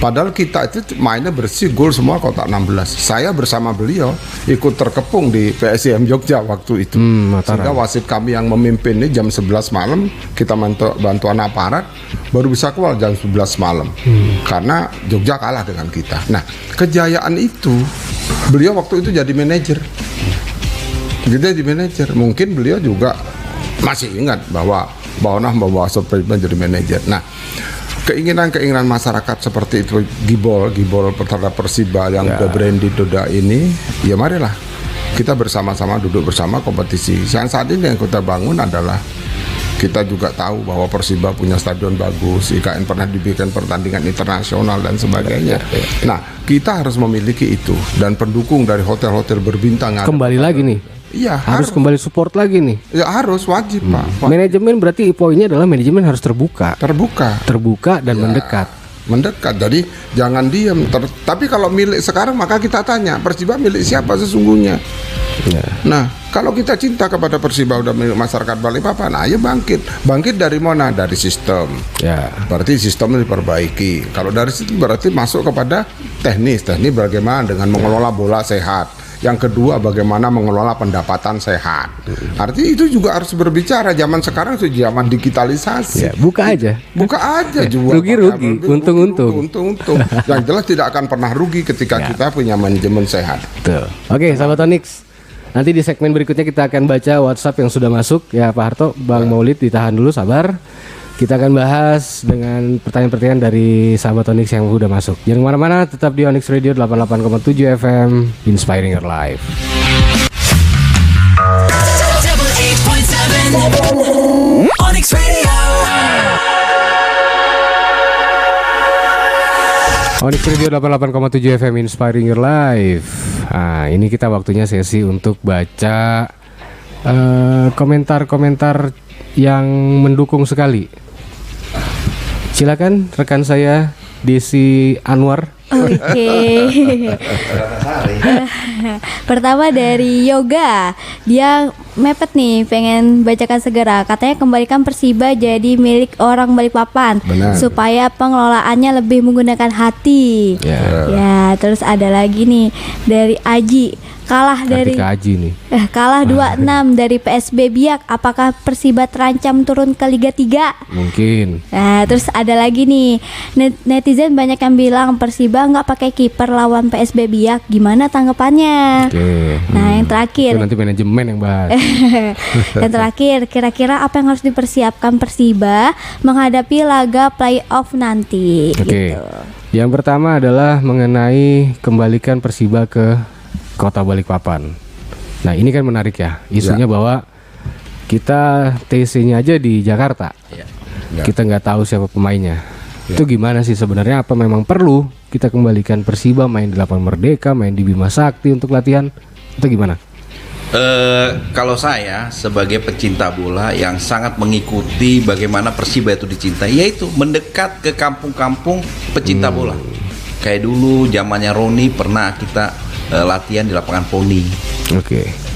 Padahal kita itu mainnya bersih, gol semua kotak 16. Saya bersama beliau ikut terkepung di PSM Jogja waktu itu. Sehingga wasit kami yang memimpin ini jam 11 malam, kita bantuan aparat baru bisa keluar jam 11 malam. Karena Jogja kalah dengan kita. Nah, kejayaan itu beliau waktu itu jadi manajer. Kita di manajer, mungkin beliau juga masih ingat bahwa Baonah membawa Persibaya menjadi manajer. Nah, keinginan masyarakat seperti itu, gibol terhadap Persiba yang udah branded udah ini, ya marilah kita bersama-sama duduk bersama kompetisi. Yang saat ini yang kita bangun adalah kita juga tahu bahwa Persiba punya stadion bagus, IKN pernah dibikin pertandingan internasional dan sebagainya. Nah, kita harus memiliki itu, dan pendukung dari hotel-hotel berbintang kembali lagi nih. Iya, harus kembali support lagi nih. Ya harus, wajib Pak. Manajemen berarti poinnya adalah manajemen harus terbuka dan mendekat. Jadi jangan diam. Tapi kalau milik sekarang maka kita tanya, Persiba milik siapa sesungguhnya? Nah, kalau kita cinta kepada Persiba udah milik masyarakat Balikpapan, ayo bangkit dari mana? Dari sistem. Berarti sistemnya diperbaiki. Kalau dari situ berarti masuk kepada teknis bagaimana dengan mengelola bola sehat. Yang kedua, bagaimana mengelola pendapatan sehat. Artinya itu juga harus berbicara. Zaman sekarang itu zaman digitalisasi. Buka aja jual. Rugi-rugi, untung-untung. Yang jelas tidak akan pernah rugi ketika kita punya manajemen sehat. Oke, sahabat Onyx. Nanti di segmen berikutnya kita akan baca WhatsApp yang sudah masuk. Ya Pak Harto, Bang Maulid ditahan dulu, sabar. Kita akan bahas dengan pertanyaan-pertanyaan dari sahabat Onyx yang sudah masuk. Jangan kemana-mana, tetap di Onyx Radio 88,7 FM, Inspiring Your Life. Onyx Radio. Onyx Radio 88,7 FM, Inspiring Your Life. Nah, ini kita waktunya sesi untuk baca komentar-komentar yang mendukung sekali. Silakan rekan saya Desi Anwar. Pertama dari Yoga, dia mepet nih, pengen bacakan segera. Katanya kembalikan Persiba jadi milik orang Balikpapan. Supaya pengelolaannya lebih menggunakan hati. Ya, terus ada lagi nih dari Aji. kalah dari Aji nih. Kalah 2-6 dari PSB Biak. Apakah Persiba terancam turun ke Liga 3? Mungkin. Nah, terus ada lagi nih, netizen banyak yang bilang Persiba nggak pakai kiper lawan PSB Biak. Gimana tanggapannya? Nah, yang terakhir. Itu nanti manajemen yang bahas. Yang terakhir, kira-kira apa yang harus dipersiapkan Persiba menghadapi laga playoff nanti? Gitu. Yang pertama adalah mengenai kembalikan Persiba ke Kota Balikpapan. Nah, ini kan menarik ya. Isunya bahwa kita TC-nya aja di Jakarta. Kita nggak tahu siapa pemainnya. Itu gimana sih sebenarnya? Apa memang perlu kita kembalikan Persiba main di Lapangan Merdeka, main di Bima Sakti untuk latihan? Itu gimana? Kalau saya sebagai pecinta bola yang sangat mengikuti bagaimana Persiba itu dicintai, yaitu mendekat ke kampung-kampung pecinta bola. Kayak dulu zamannya Roni pernah kita latihan di lapangan Poni.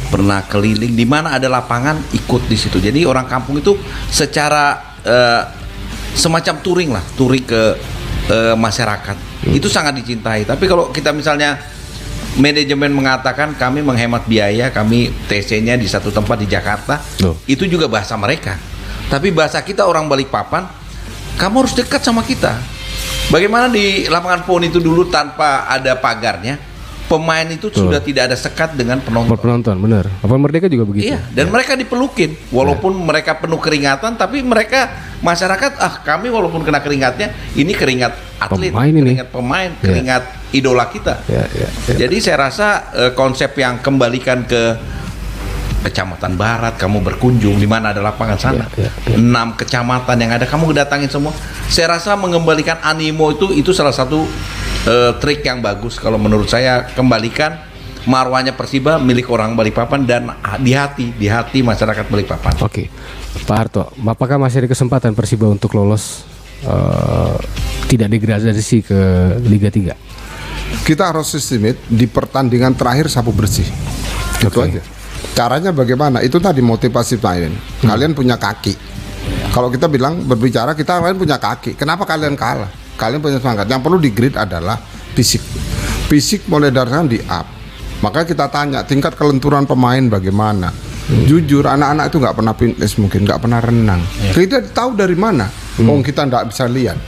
Pernah keliling di mana ada lapangan, ikut di situ. Jadi orang kampung itu secara semacam touring ke masyarakat. Itu sangat dicintai. Tapi kalau kita misalnya manajemen mengatakan kami menghemat biaya, kami TC-nya di satu tempat di Jakarta, itu juga bahasa mereka. Tapi bahasa kita orang Balikpapan, kamu harus dekat sama kita. Bagaimana di lapangan PON itu dulu tanpa ada pagarnya, pemain itu sudah tidak ada sekat dengan penonton. Penonton, benar. Lapangan Merdeka juga begitu. Iya, dan mereka dipelukin, walaupun mereka penuh keringatan, tapi mereka masyarakat, kami walaupun kena keringatnya, ini keringat atlet, keringat pemain, keringat idola kita. Jadi saya rasa konsep yang kembalikan ke Kecamatan Barat, kamu berkunjung di mana ada lapangan sana, 6 kecamatan yang ada, kamu datangin semua. Saya rasa mengembalikan animo itu salah satu trik yang bagus kalau menurut saya. Kembalikan marwahnya Persiba milik orang Balikpapan dan di hati masyarakat Balikpapan. Oke, Pak Harto, apakah masih ada kesempatan Persiba untuk lolos tidak degradasi ke Liga 3? Kita harus estimate di pertandingan terakhir sapu bersih. Itu aja. Caranya bagaimana? Itu tadi motivasi main. Kalian punya kaki. Kalau kita bilang berbicara kita kalian punya kaki. Kenapa kalian kalah? Kalian punya semangat. Yang perlu di-grade adalah fisik. Fisik mulai dari sana di-up. Maka kita tanya tingkat kelenturan pemain bagaimana. Jujur anak-anak itu nggak pernah fitness, mungkin nggak pernah renang. Kita tahu dari mana? Kita nggak bisa lihat.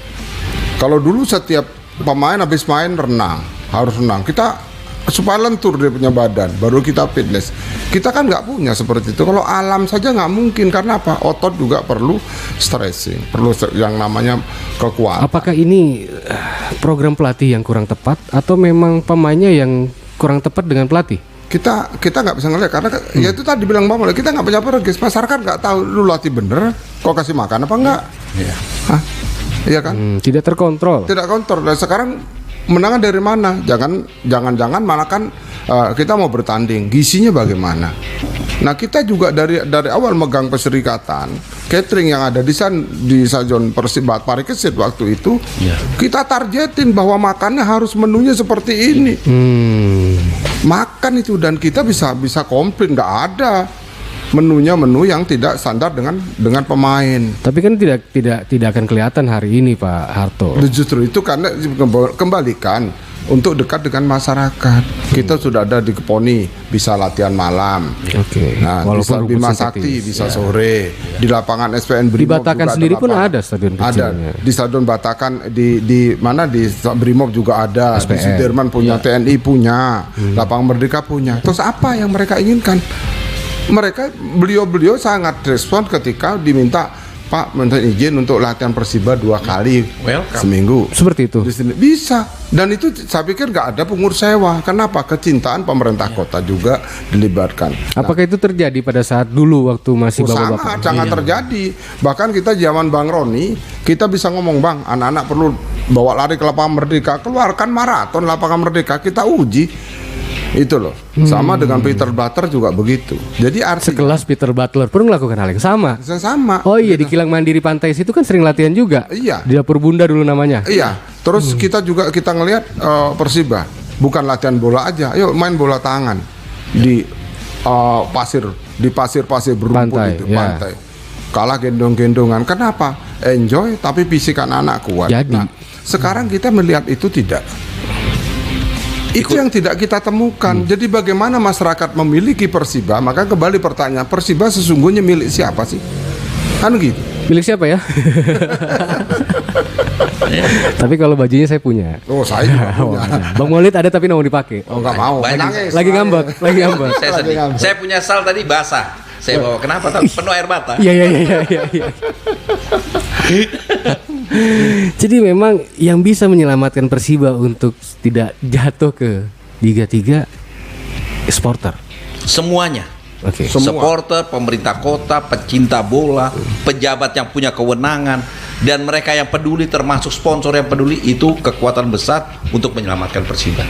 Kalau dulu setiap pemain habis main renang, harus renang. Kita supaya lentur dia punya badan, baru kita fitness. Kita kan nggak punya seperti itu. Kalau alam saja nggak mungkin, karena apa? Otot juga perlu stretching, perlu yang namanya kekuatan. Apakah ini program pelatih yang kurang tepat atau memang pemainnya yang kurang tepat dengan pelatih? Kita nggak bisa ngeliat karena ya itu tadi bilang Bang, kita nggak punya progres. Masyarakat nggak tahu lu latih bener, kok kasih makan apa enggak? Iya kan? Tidak terkontrol. Tidak kontrol. Dan sekarang menangan dari mana? Jangan malah kan kita mau bertanding, gizinya bagaimana? Nah kita juga dari awal megang perserikatan catering yang ada di Stadion Persiba Parikesit waktu itu, kita targetin bahwa makannya harus menunya seperti ini. Makan itu, dan kita bisa komplain nggak ada menu yang tidak standar dengan pemain. Tapi kan tidak akan kelihatan hari ini Pak Harto. Justru itu karena kembalikan untuk dekat dengan masyarakat. Kita sudah ada di Keponi, bisa latihan malam. Nah, di Bima Sakti bisa sore. Di lapangan SPN Brimob. Di Batakan sendiri pun ada stadion kecilnya. Ada. Di Stadion Batakan di mana di Brimob juga ada. SPN. Di Sudirman punya, TNI punya, Lapangan Merdeka punya. Terus apa yang mereka inginkan? Beliau sangat respon ketika diminta, Pak minta izin untuk latihan Persiba 2 kali seminggu. Seperti itu. Bisa. Dan itu saya pikir nggak ada pungut sewa. Kenapa? Kecintaan pemerintah kota juga dilibatkan. Apakah itu terjadi pada saat dulu waktu masih bapak-bapak? Sangat terjadi. Bahkan kita zaman Bang Roni, kita bisa ngomong, Bang, anak-anak perlu bawa lari ke Lapangan Merdeka, keluarkan maraton Lapangan Merdeka, kita uji. Itu loh. Sama dengan Peter Butler juga begitu. Jadi sekelas Peter Butler pun melakukan hal yang sama. Oh iya, di Kilang Mandiri Pantai situ kan sering latihan juga. Iya. Di Dapur Bunda dulu namanya. Iya. Terus kita ngelihat Persiba bukan latihan bola aja. Ayo main bola tangan di pasir berumput itu pantai. Kalah gendong-gendongan. Kenapa? Enjoy tapi fisik anak-anak kuat. Jadi sekarang kita melihat itu tidak. Itu yang tidak kita temukan. Jadi bagaimana masyarakat memiliki Persiba? Maka kembali pertanyaan, Persiba sesungguhnya milik siapa sih? Kan gitu. Milik siapa ya? Tapi kalau bajunya saya punya. Oh, saya juga punya. Bang Maulid ada tapi nggak mau dipakai. Oh, nggak mau. Lagi ngambek. Saya sedih. Saya punya sal tadi basah. Saya bawa, kenapa? Penuh air mata. Iya. Jadi memang yang bisa menyelamatkan Persiba untuk tidak jatuh ke Liga 3 supporter. Semuanya. Oke. Supporter, pemerintah kota, pecinta bola, pejabat yang punya kewenangan, dan mereka yang peduli, termasuk sponsor yang peduli, itu kekuatan besar untuk menyelamatkan Persiba.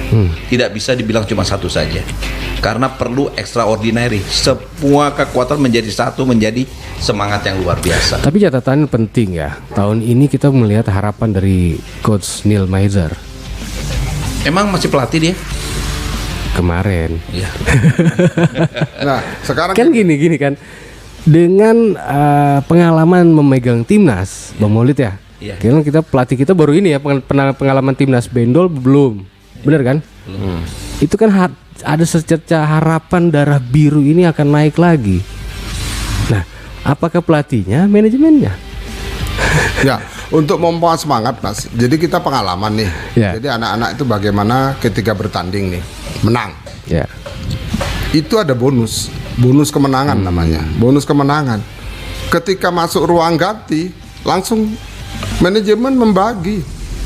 Tidak bisa dibilang cuma satu saja, karena perlu extraordinary. Semua kekuatan menjadi satu, menjadi semangat yang luar biasa. Tapi catatan penting ya, tahun ini kita melihat harapan dari Coach Neil Maizer. Emang masih pelatih dia? Kemarin. Iya. Nah, sekarang kan gini kan, dengan pengalaman memegang timnas, Bang Maulid ya. Iya. Karena kita pelatih kita baru ini ya pengalaman timnas Bendol belum, bener kan? Itu kan ada secerca harapan darah biru ini akan naik lagi. Nah, apakah pelatihnya, manajemennya? Ya, untuk membawa semangat Mas. Jadi kita pengalaman nih. Ya. Jadi anak-anak itu bagaimana ketika bertanding nih, menang. Ya. Itu ada bonus kemenangan namanya, bonus kemenangan. Ketika masuk ruang ganti, langsung manajemen membagi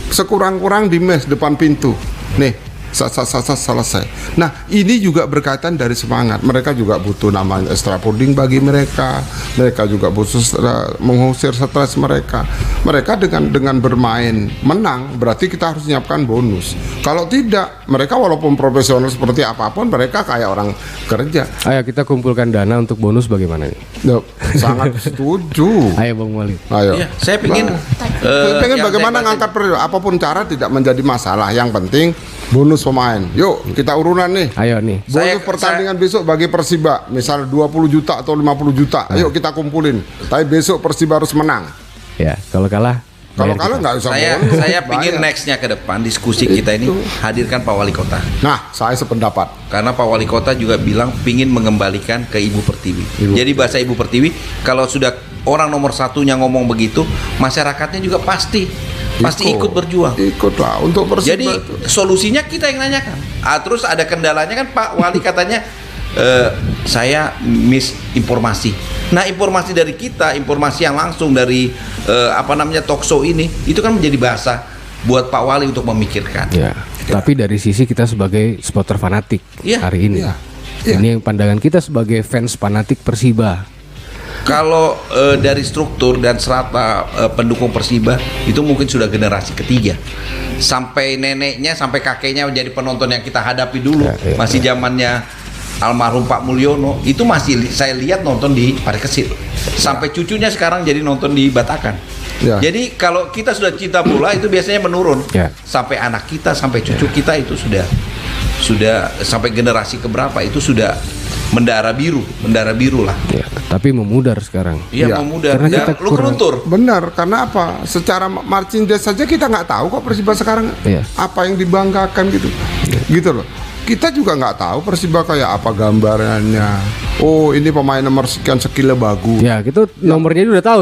sekurang-kurang di mes depan pintu. Nih, selesai. Nah, ini juga berkaitan dari semangat. Mereka juga butuh namanya extra pudding bagi mereka. Mereka juga butuh mengusir stres mereka. Mereka dengan bermain menang, berarti kita harus menyiapkan bonus. Kalau tidak, mereka walaupun profesional seperti apapun, mereka kayak orang kerja. Ayo kita kumpulkan dana untuk bonus bagaimana nih? Sangat setuju. Ayo Bang Maulid. Ayo. Ya, saya pengen bagaimana ngangkat apapun cara tidak menjadi masalah. Yang penting bonus pemain. Yuk kita urunan nih. Ayo nih. Bonus pertandingan besok bagi Persiba, misalnya 20 juta atau 50 juta. Ayo kita kumpulin. Tapi besok Persiba harus menang. Ya, kalau kalah nggak usah bonus. Saya pingin nextnya ke depan diskusi kita ini hadirkan Pak Wali Kota. Nah, saya sependapat. Karena Pak Wali Kota juga bilang pingin mengembalikan ke Ibu Pertiwi. Jadi bahasa Ibu Pertiwi, kalau sudah orang nomor satunya ngomong begitu, masyarakatnya juga pasti ikut berjuang. Ikutlah untuk Persiba. Jadi solusinya kita yang nanyakan. Terus ada kendalanya kan Pak Wali katanya saya misinformasi. Nah, informasi dari kita, informasi yang langsung dari talkshow ini, itu kan menjadi bahasa buat Pak Wali untuk memikirkan. Ya. Tapi dari sisi kita sebagai supporter fanatik hari ini, ini pandangan kita sebagai fans fanatik Persiba. Kalau dari struktur dan serata pendukung Persiba itu mungkin sudah generasi ketiga. Sampai neneknya, sampai kakeknya menjadi penonton yang kita hadapi dulu, masih zamannya almarhum Pak Mulyono, itu masih saya lihat nonton di Parikesit. Sampai cucunya sekarang jadi nonton di Batakan. Ya. Jadi kalau kita sudah cinta bola itu biasanya menurun. Sampai anak kita, sampai cucu kita itu sudah sampai generasi keberapa itu sudah mendara biru lah. Ya, tapi memudar sekarang. Iya, memudar. Karena kita luntur. Benar, karena apa? Secara merchandise saja kita nggak tahu kok Persiba sekarang apa yang dibanggakan gitu. Gitu loh. Kita juga nggak tahu Persiba kayak apa gambarannya. Oh, ini pemain nomor sekian skillnya bagus. Ya, gitu nomornya udah tahu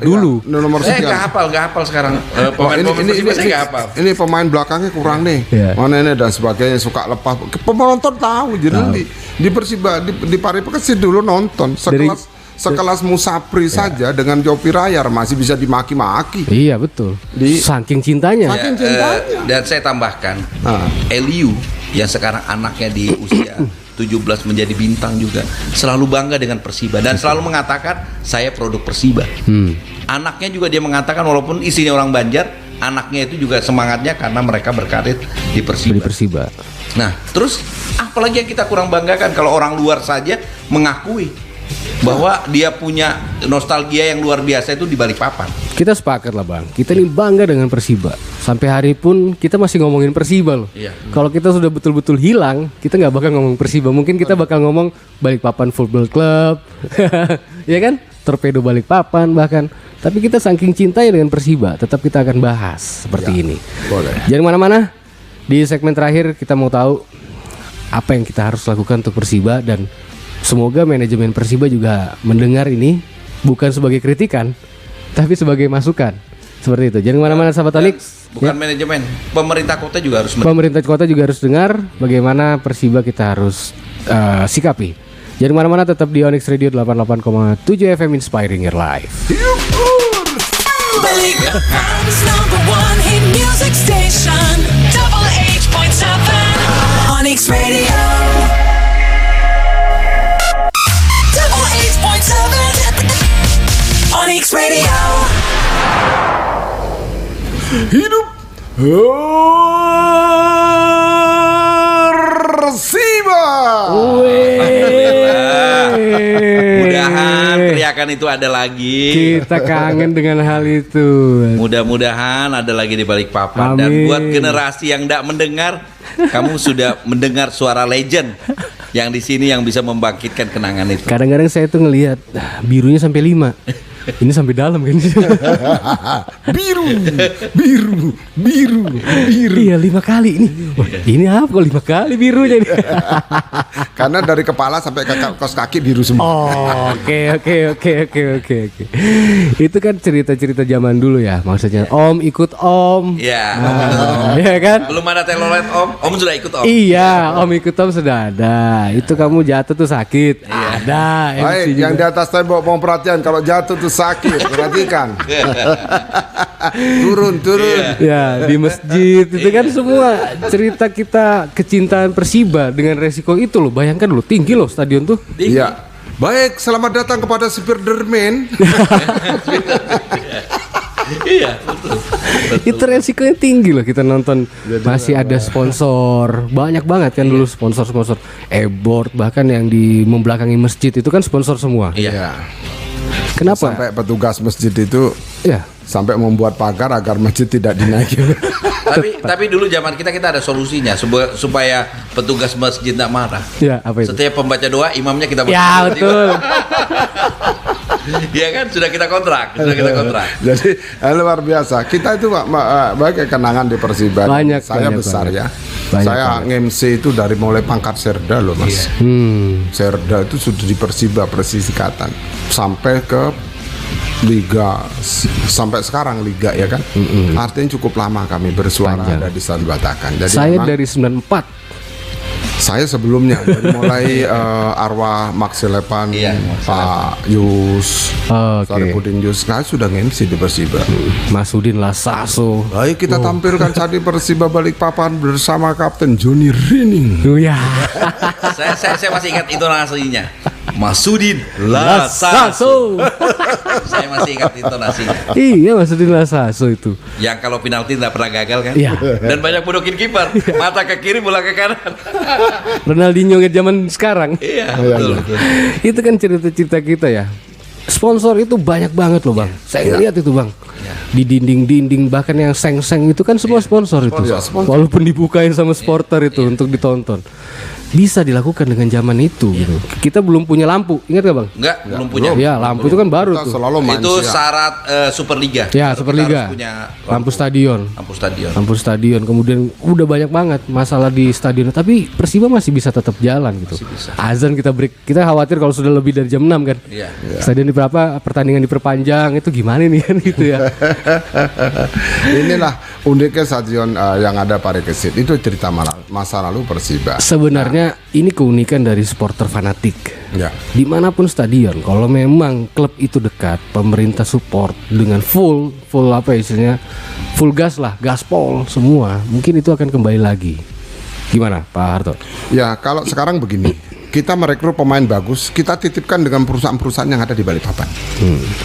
dulu. Nomor sekian. Nggak hafal sekarang. Pemain-pemain Persiba saya nggak hafal. Ini pemain belakangnya kurang nih. Mana ini dan sebagainya, suka lepas. Penonton tahu. Jadi di Persiba di Parikesit dulu nonton sekelas Musapri saja dengan Jopi Rayar masih bisa dimaki-maki. Iya, betul. Saking cintanya. Dan saya tambahkan Eliu yang sekarang anaknya di usia 17 menjadi bintang juga selalu bangga dengan Persiba dan selalu mengatakan saya produk Persiba. Anaknya juga dia mengatakan walaupun isinya orang Banjar, anaknya itu juga semangatnya karena mereka berkarir di Persiba. Nah, terus apalagi yang kita kurang banggakan kalau orang luar saja mengakui bahwa dia punya nostalgia yang luar biasa itu di Balikpapan. Kita sepakat lah Bang, kita ini bangga dengan Persiba. Sampai hari pun kita masih ngomongin Persiba loh. Kalau kita sudah betul-betul hilang, kita nggak bakal ngomong Persiba. Mungkin kita bakal ngomong Balikpapan Football Club, ya kan? Torpedo Balikpapan bahkan. Tapi kita saking cintanya dengan Persiba, tetap kita akan bahas seperti ini. Boleh. Jangan mana-mana. Di segmen terakhir kita mau tahu apa yang kita harus lakukan untuk Persiba, dan semoga manajemen Persiba juga mendengar ini bukan sebagai kritikan tapi sebagai masukan. Seperti itu. Jangan kemana-mana sahabat Onyx. Bukan manajemen, pemerintah kota juga harus Pemerintah kota juga harus dengar bagaimana Persiba kita harus sikapi. Jangan kemana-mana, tetap di Onyx Radio 88,7 FM Inspiring Your Life. Balik Papan's number one hit music station, Double 8.7 Onyx Radio. Double 8.7 Onyx Radio. Hidup Persiba. Mudahan teriakan itu ada lagi. Kita kangen dengan hal itu. Mudah-mudahan ada lagi di Balikpapan. Amin. Dan buat generasi yang tidak mendengar, kamu sudah mendengar suara legend yang di sini yang bisa membangkitkan kenangan itu. Kadang-kadang saya tuh ngelihat birunya sampai 5. Ini sampai dalam kan? biru. Iya 5 kali ini. Wah, ini apa kok 5 kali birunya ini? Karena dari kepala sampai ke kaos kaki biru semua. Oh, oke. Itu kan cerita-cerita zaman dulu ya. Maksudnya Om ikut Om. Iya. Iya kan? Belum ada telolet Om sudah ikut Om. Iya, Om ikut Om sudah ada. Itu kamu jatuh tuh sakit. Ada. Baik, yang di atas tembok mau perhatian, kalau jatuh tuh sakit, perhatikan. turun. Ya, di masjid itu kan semua cerita kita kecintaan Persiba dengan resiko itu loh. Bayangkan loh, tinggi loh stadion tuh. Iya. Baik, selamat datang kepada Spiderman. Iya, betul. Itu resikonya tinggi loh kita nonton. Masih ada sponsor, banyak banget kan dulu sponsor e-board, bahkan yang di membelakangi masjid itu kan sponsor semua. Iya. Kenapa? Sampai petugas masjid itu ya sampai membuat pagar agar masjid tidak dinaiki. tapi dulu zaman kita ada solusinya supaya petugas masjid tidak marah. Ya, apa itu? Setiap pembaca doa imamnya kita ya betul. Iya kan, sudah kita kontrak. Jadi luar biasa. Kita itu banyak kenangan di Persiba. Banyak, saya banyak besar banget. ya. Saya nge-MC itu dari mulai pangkat Serda loh Mas. Serda itu sudah di Persiba Persikatan sampai ke Liga, sampai sekarang Liga ya kan. Artinya cukup lama kami bersuara ada di Stadion Batakan. Jadi saya dari 94. Saya sebelumnya dari mulai arwah Maxilepan, Pak Yus, Saripudin Yus, saya sudah nge-MC di Persiba. Masudin Lasaso. Baik, kita tampilkan saat di Persiba Balikpapan bersama Kapten Johnny Rining. Oh ya. saya masih ingat intonasinya. Masudin Lasaso. Saya masih ingat intonasinya. Iya, Masudin Lasaso itu. Yang kalau penalti tidak pernah gagal kan? Iya. Dan banyak bodokin kiper. Mata ke kiri, bola ke kanan. Ronaldinho zaman sekarang. Iya, betul. Itu kan cerita-cerita kita ya. Sponsor itu banyak banget loh Bang. Saya lihat itu Bang. Di dinding-dinding bahkan yang seng-seng itu kan semua sponsor itu. Walaupun dibukain sama supporter itu untuk ditonton. Bisa dilakukan dengan zaman itu gitu. Kita belum punya lampu, ingat gak Bang? Enggak, belum punya. Ya, lampu itu kan baru tuh. Itu syarat Superliga. Ya, Superliga. Lampu stadion. Lampu stadion. Kemudian udah banyak banget masalah di stadion, tapi Persiba masih bisa tetap jalan gitu. Azan kita break. Kita khawatir kalau sudah lebih dari jam 6 kan. Iya. Stadion di berapa, pertandingan diperpanjang, itu gimana nih kan gitu ya. Inilah uniknya stadion yang ada Pare Kesit. Itu cerita masa lalu Persiba. Sebenarnya ini keunikan dari supporter fanatik. Ya. Dimanapun stadion, kalau memang klub itu dekat, pemerintah support dengan full apa istilahnya, full gas lah, gaspol semua, mungkin itu akan kembali lagi. Gimana Pak Harto? Ya, kalau sekarang begini, kita merekrut pemain bagus, kita titipkan dengan perusahaan-perusahaan yang ada di Balikpapan.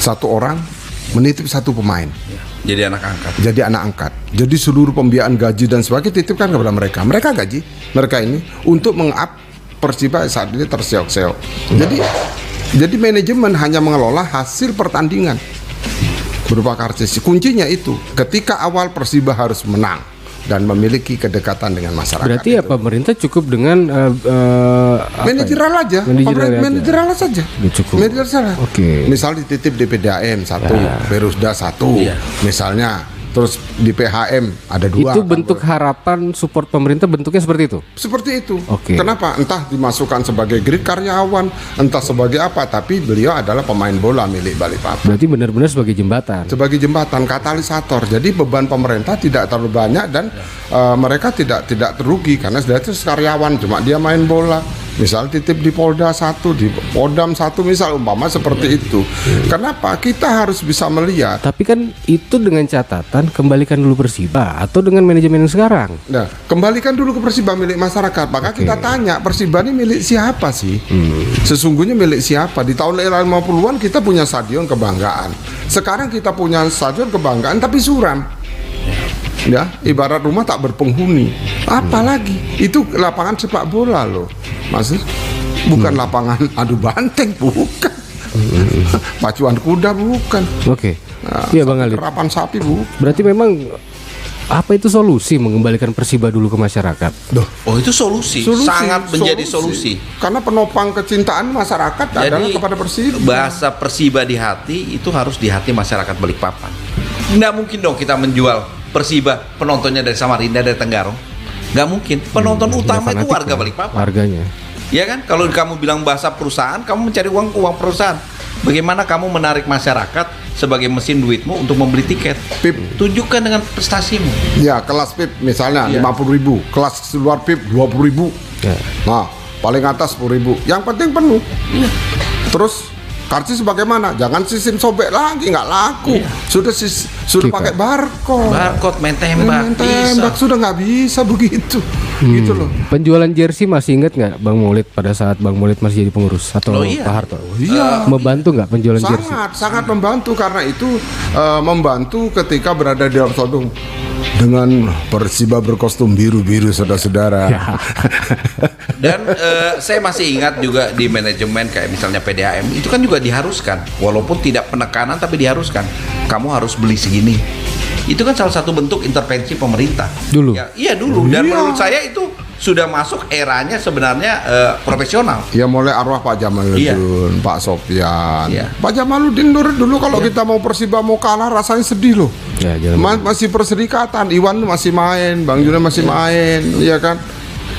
Satu orang menitip satu pemain. Jadi anak angkat. Jadi seluruh pembiayaan gaji dan sebagainya titipkan kepada mereka. Mereka gaji mereka ini untuk meng-up Persiba saat ini terseok-seok. Jadi manajemen hanya mengelola hasil pertandingan berupa karcis. Kuncinya itu ketika awal Persiba harus menang dan memiliki kedekatan dengan masyarakat. Berarti ya pemerintah cukup dengan manajerial aja, manajerial saja. Cukup. Oke. Misal dititip di PDAM 1, Perusda 1, misalnya terus di PHM ada 2. Itu bentuk harapan support pemerintah bentuknya seperti itu? Seperti itu. Oke. Kenapa? Entah dimasukkan sebagai grid karyawan, entah sebagai apa, tapi beliau adalah pemain bola milik Balikpapan. Berarti benar-benar sebagai jembatan. Sebagai jembatan, katalisator. Jadi beban pemerintah tidak terlalu banyak dan mereka tidak terugi karena dia itu karyawan, cuma dia main bola. Misal titip di Polda 1, di Podam 1 misal umpama seperti itu. Kenapa? Kita harus bisa melihat. Tapi kan itu dengan catatan kembalikan dulu Persiba atau dengan manajemen yang sekarang. Nah, kembalikan dulu ke Persiba milik masyarakat. Maka kita tanya, Persiba ini milik siapa sih? Sesungguhnya milik siapa? Di tahun 50-an kita punya stadion kebanggaan. Sekarang kita punya stadion kebanggaan tapi suram. Ya, ibarat rumah tak berpenghuni. Apalagi itu lapangan sepak bola loh, Mas. Bukan lapangan adu banteng, bukan. Pacuan kuda, bukan. Oke. Iya Bang Ali. Kerapan sapi, bu. Berarti memang apa itu solusi mengembalikan Persiba dulu ke masyarakat? Oh, itu solusi. Sangat menjadi solusi. Karena penopang kecintaan masyarakat adalah kepada Persiba. Bahasa Persiba di hati itu harus di hati masyarakat Balikpapan. Nggak mungkin dong kita menjual Persiba penontonnya dari Samarinda, dari Tenggarong. Nggak mungkin. Penonton utama itu warga Balikpapan. Warganya. Ya kan? Kalau kamu bilang bahasa perusahaan, kamu mencari uang perusahaan. Bagaimana kamu menarik masyarakat sebagai mesin duitmu untuk membeli tiket? PIP. Tunjukkan dengan prestasimu. Ya, kelas PIP misalnya 50.000, kelas luar PIP 20.000. Ya. Nah, paling atas 10.000. Yang penting penuh. Terus karcis bagaimana? Jangan sistem sobek lagi, nggak laku. Sudah pakai barcode. Main tembak. Sudah nggak bisa begitu. Gitu loh. Penjualan jersey masih ingat nggak Bang Maulid pada saat Bang Maulid masih jadi pengurus atau Pak Harto? Iya. Membantu nggak penjualan jersey? Sangat membantu karena itu membantu ketika berada di dalam stadion dengan Persiba berkostum biru-biru, saudara-saudara. Ya. Dan saya masih ingat juga di manajemen kayak misalnya PDAM itu kan juga diharuskan, walaupun tidak penekanan tapi diharuskan. Kamu harus beli segini. Itu kan salah satu bentuk intervensi pemerintah. Dulu. Ya, iya dulu. Dan menurut saya itu sudah masuk eranya sebenarnya profesional. Ya mulai arwah Pak Jamaluddin, Pak Sofyan. Pak Jamaluddin dulu kalau kita mau Persiba mau kalah rasanya sedih loh. Ya, masih perserikatan, Iwan masih main, Bang Juna masih main, iya kan?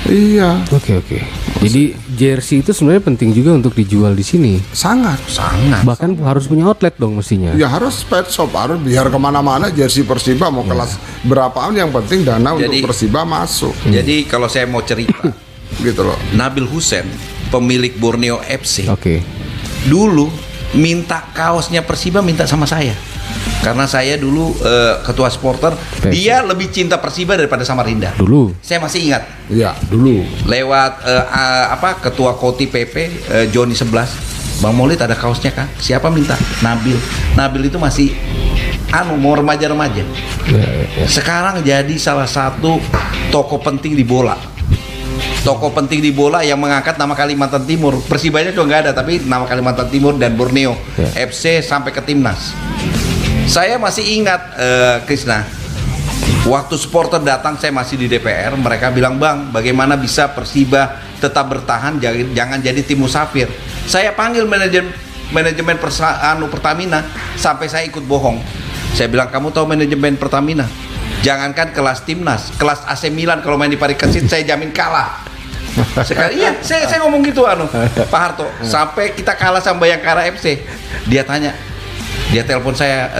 Iya. Oke. Jadi jersey itu sebenarnya penting juga untuk dijual di sini. Sangat. Bahkan harus punya outlet dong mestinya. Ya harus pet shop, harus biar kemana-mana jersey Persiba mau kelas berapaan yang penting dana untuk Persiba masuk. Jadi kalau saya mau cerita, gitu loh. Nabil Hussein, pemilik Borneo FC. Oke. Dulu minta kaosnya Persiba minta sama saya. Karena saya dulu ketua supporter, dia lebih cinta Persiba daripada Samarinda. Dulu. Saya masih ingat. Iya, dulu. Lewat ketua Koti PP Joni 11. Bang Maulid ada kaosnya kan? Siapa minta? Nabil itu masih mau remaja-remaja. Sekarang jadi salah satu toko penting di bola. Toko penting di bola yang mengangkat nama Kalimantan Timur. Persibanya juga nggak ada, tapi nama Kalimantan Timur dan Borneo FC sampai ke timnas. Saya masih ingat Krisna, waktu supporter datang saya masih di DPR, mereka bilang, Bang, bagaimana bisa Persiba tetap bertahan, jangan jadi tim musafir. Saya panggil manajemen Pertamina sampai saya ikut bohong. Saya bilang, kamu tahu manajemen Pertamina? Jangankan kelas timnas, kelas AC Milan kalau main di Parikesit saya jamin kalah. Sekali, iya, saya ngomong gitu Pak Harto, sampai kita kalah sama Bayangkara FC. Dia telepon saya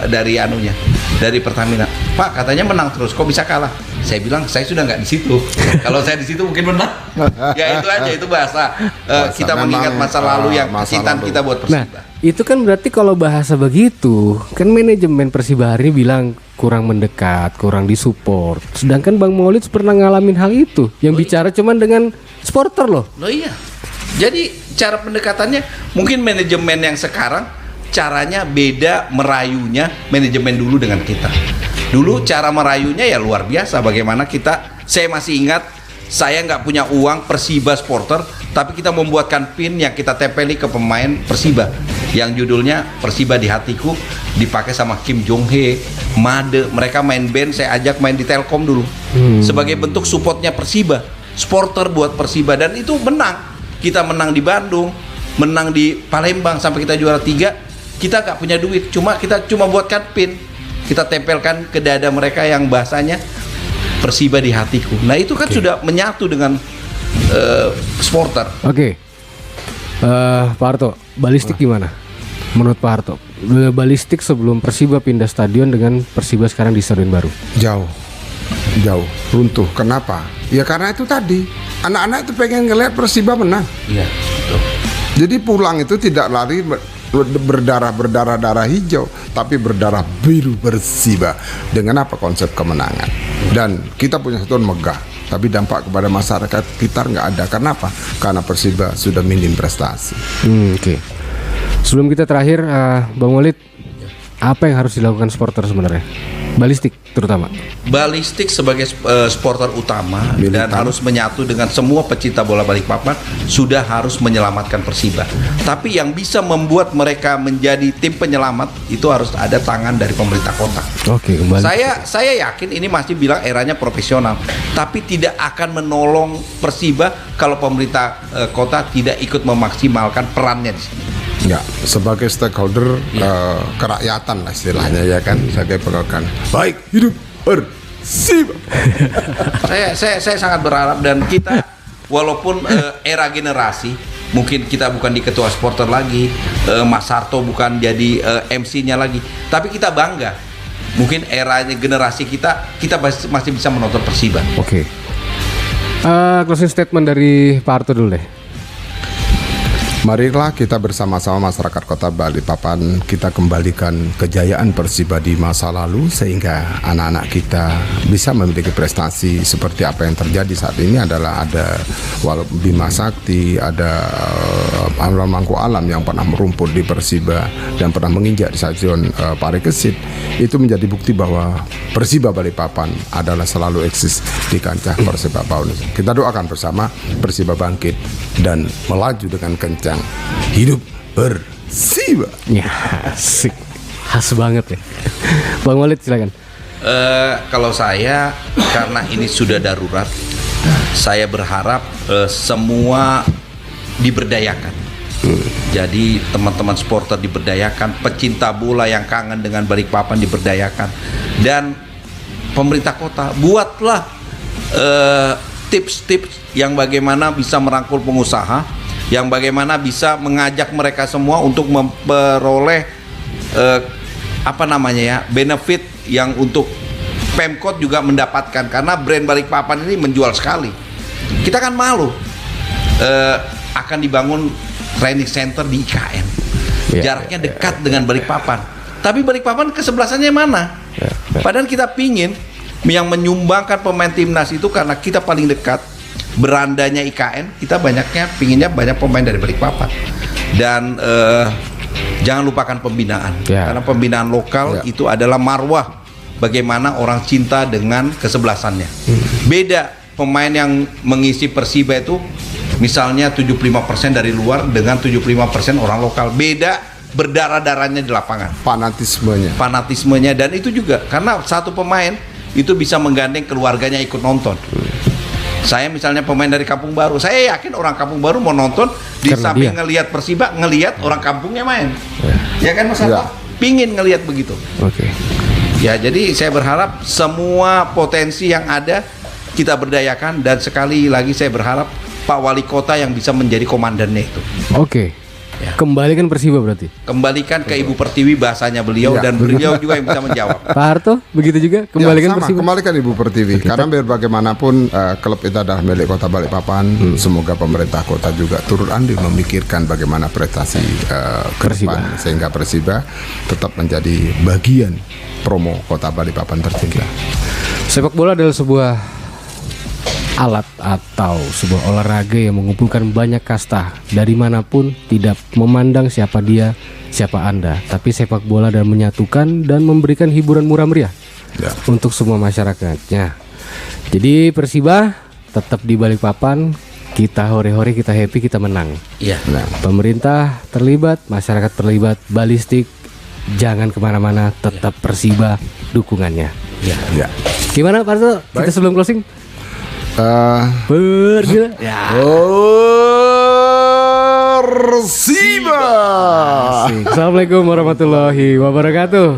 dari Pertamina. Pak, katanya menang terus, kok bisa kalah? Saya bilang saya sudah nggak di situ. Kalau saya di situ mungkin menang. Ya itu aja, itu bahasa kita mengingat masa lalu yang kecintaan kita buat Persiba. Nah, itu kan berarti kalau bahasa begitu, kan manajemen Persiba hari ini bilang kurang mendekat, kurang disupport. Sedangkan Bang Maulid pernah ngalamin hal itu, yang bicara cuman dengan supporter loh. Loh iya. Jadi cara pendekatannya mungkin manajemen yang sekarang caranya beda merayunya manajemen dulu dengan kita. Dulu cara merayunya ya luar biasa. Bagaimana saya masih ingat, saya nggak punya uang Persiba supporter, tapi kita membuatkan pin yang kita tempeli ke pemain Persiba yang judulnya Persiba di Hatiku, dipakai sama Kim Jong He, Made. Mereka main band, saya ajak main di Telkom dulu sebagai bentuk supportnya Persiba, supporter buat Persiba, dan itu menang. Kita menang di Bandung, menang di Palembang sampai kita juara 3. Kita nggak punya duit, kita cuma buatkan pin. kita tempelkan ke dada mereka yang bahasanya Persiba di hatiku. Nah itu kan sudah menyatu dengan supporter. Oke. Pak Harto, balistik gimana? Menurut Pak Harto, balistik sebelum Persiba pindah stadion dengan Persiba sekarang di stadion baru. Jauh, runtuh. Kenapa? Ya karena itu tadi, anak-anak itu pengen ngeliat Persiba menang. Iya, betul. Jadi pulang itu tidak lari berdarah hijau, tapi berdarah biru Persiba. Dengan apa? Konsep kemenangan. Dan kita punya satuan megah, tapi dampak kepada masyarakat sekitar nggak ada. Kenapa? Karena Persiba sudah minim prestasi. Oke. Sebelum kita terakhir, Bang Walid, apa yang harus dilakukan supporter sebenarnya? Balistik terutama. Balistik sebagai supporter utama dan harus menyatu dengan semua pecinta bola Balikpapan, sudah harus menyelamatkan Persiba. Tapi yang bisa membuat mereka menjadi tim penyelamat itu harus ada tangan dari pemerintah kota. Oke, kembali. Saya yakin ini masih bilang eranya profesional, tapi tidak akan menolong Persiba kalau pemerintah kota tidak ikut memaksimalkan perannya di sini. Ya, sebagai stakeholder kerakyatan lah istilahnya ya kan, sebagai pegang baik hidup Persiba. saya sangat berharap, dan kita walaupun era generasi, mungkin kita bukan di ketua supporter lagi, Mas Harto bukan jadi MC-nya lagi, tapi kita bangga. Mungkin era generasi kita masih bisa menonton Persiba. Oke. Closing statement dari Pak Harto dulu deh. Marilah kita bersama-sama masyarakat Kota Balikpapan, kita kembalikan kejayaan Persiba di masa lalu sehingga anak-anak kita bisa memiliki prestasi seperti apa yang terjadi saat ini. Adalah ada Bima Sakti, ada Amran Mangku Alam yang pernah merumput di Persiba dan pernah menginjak di stadion Parikesit. Itu menjadi bukti bahwa Persiba Balikpapan adalah selalu eksis di kancah Persiba Paun. Kita doakan bersama Persiba bangkit dan melaju dengan kencang. Hidup Persiba. Ya, asik. Khas banget ya. Bang Walid silakan. Kalau saya, karena ini sudah darurat, saya berharap semua diberdayakan. Jadi teman-teman supporter diberdayakan, pecinta bola yang kangen dengan Balikpapan diberdayakan, dan pemerintah kota buatlah tips-tips yang bagaimana bisa merangkul pengusaha, yang bagaimana bisa mengajak mereka semua untuk memperoleh benefit yang untuk Pemkot juga mendapatkan, karena brand Balikpapan ini menjual sekali. Kita kan malu akan dibangun training center di IKN, jaraknya dekat dengan Balikpapan, tapi Balikpapan kesebelasannya mana? Padahal kita pingin yang menyumbangkan pemain timnas itu karena kita paling dekat. Berandanya IKN, kita pinginnya banyak pemain dari Balikpapan. Dan jangan lupakan pembinaan, karena pembinaan lokal itu adalah marwah bagaimana orang cinta dengan kesebelasannya. Beda pemain yang mengisi Persiba itu misalnya 75% dari luar dengan 75% orang lokal. Beda berdarah-darahnya di lapangan, fanatismenya. Dan itu juga karena satu pemain itu bisa menggandeng keluarganya ikut nonton. Saya misalnya pemain dari Kampung Baru, saya yakin orang Kampung Baru mau nonton di samping ngelihat Persiba, ngelihat orang kampungnya main. Ya kan Mas Harto? Pingin ngelihat begitu. Oke. Ya, jadi saya berharap semua potensi yang ada kita berdayakan, dan sekali lagi saya berharap Pak Wali Kota yang bisa menjadi komandannya itu. Oke. Kembalikan Persiba berarti. Kembalikan ke Ibu Pertiwi bahasanya beliau, dan beliau juga yang bisa menjawab. Pak Harto begitu juga, kembalikan Persiba. Kembalikan Ibu Pertiwi, karena biar bagaimanapun klub itu adalah milik Kota Balikpapan. Semoga pemerintah kota juga turut andil memikirkan bagaimana prestasi ke depan, sehingga Persiba tetap menjadi bagian promo Kota Balikpapan tercinta. Sepak bola adalah sebuah alat atau sebuah olahraga yang mengumpulkan banyak kasta dari manapun, tidak memandang siapa dia, siapa Anda, tapi sepak bola dan menyatukan dan memberikan hiburan murah meriah untuk semua masyarakatnya. Jadi Persiba tetap di Balikpapan, kita hore-hore, kita happy, kita menang. Pemerintah terlibat, masyarakat terlibat, balistik jangan kemana-mana, tetap Persiba dukungannya. Gimana Pak Harto? Kita sebelum closing. Persiba. Assalamualaikum warahmatullahi wabarakatuh.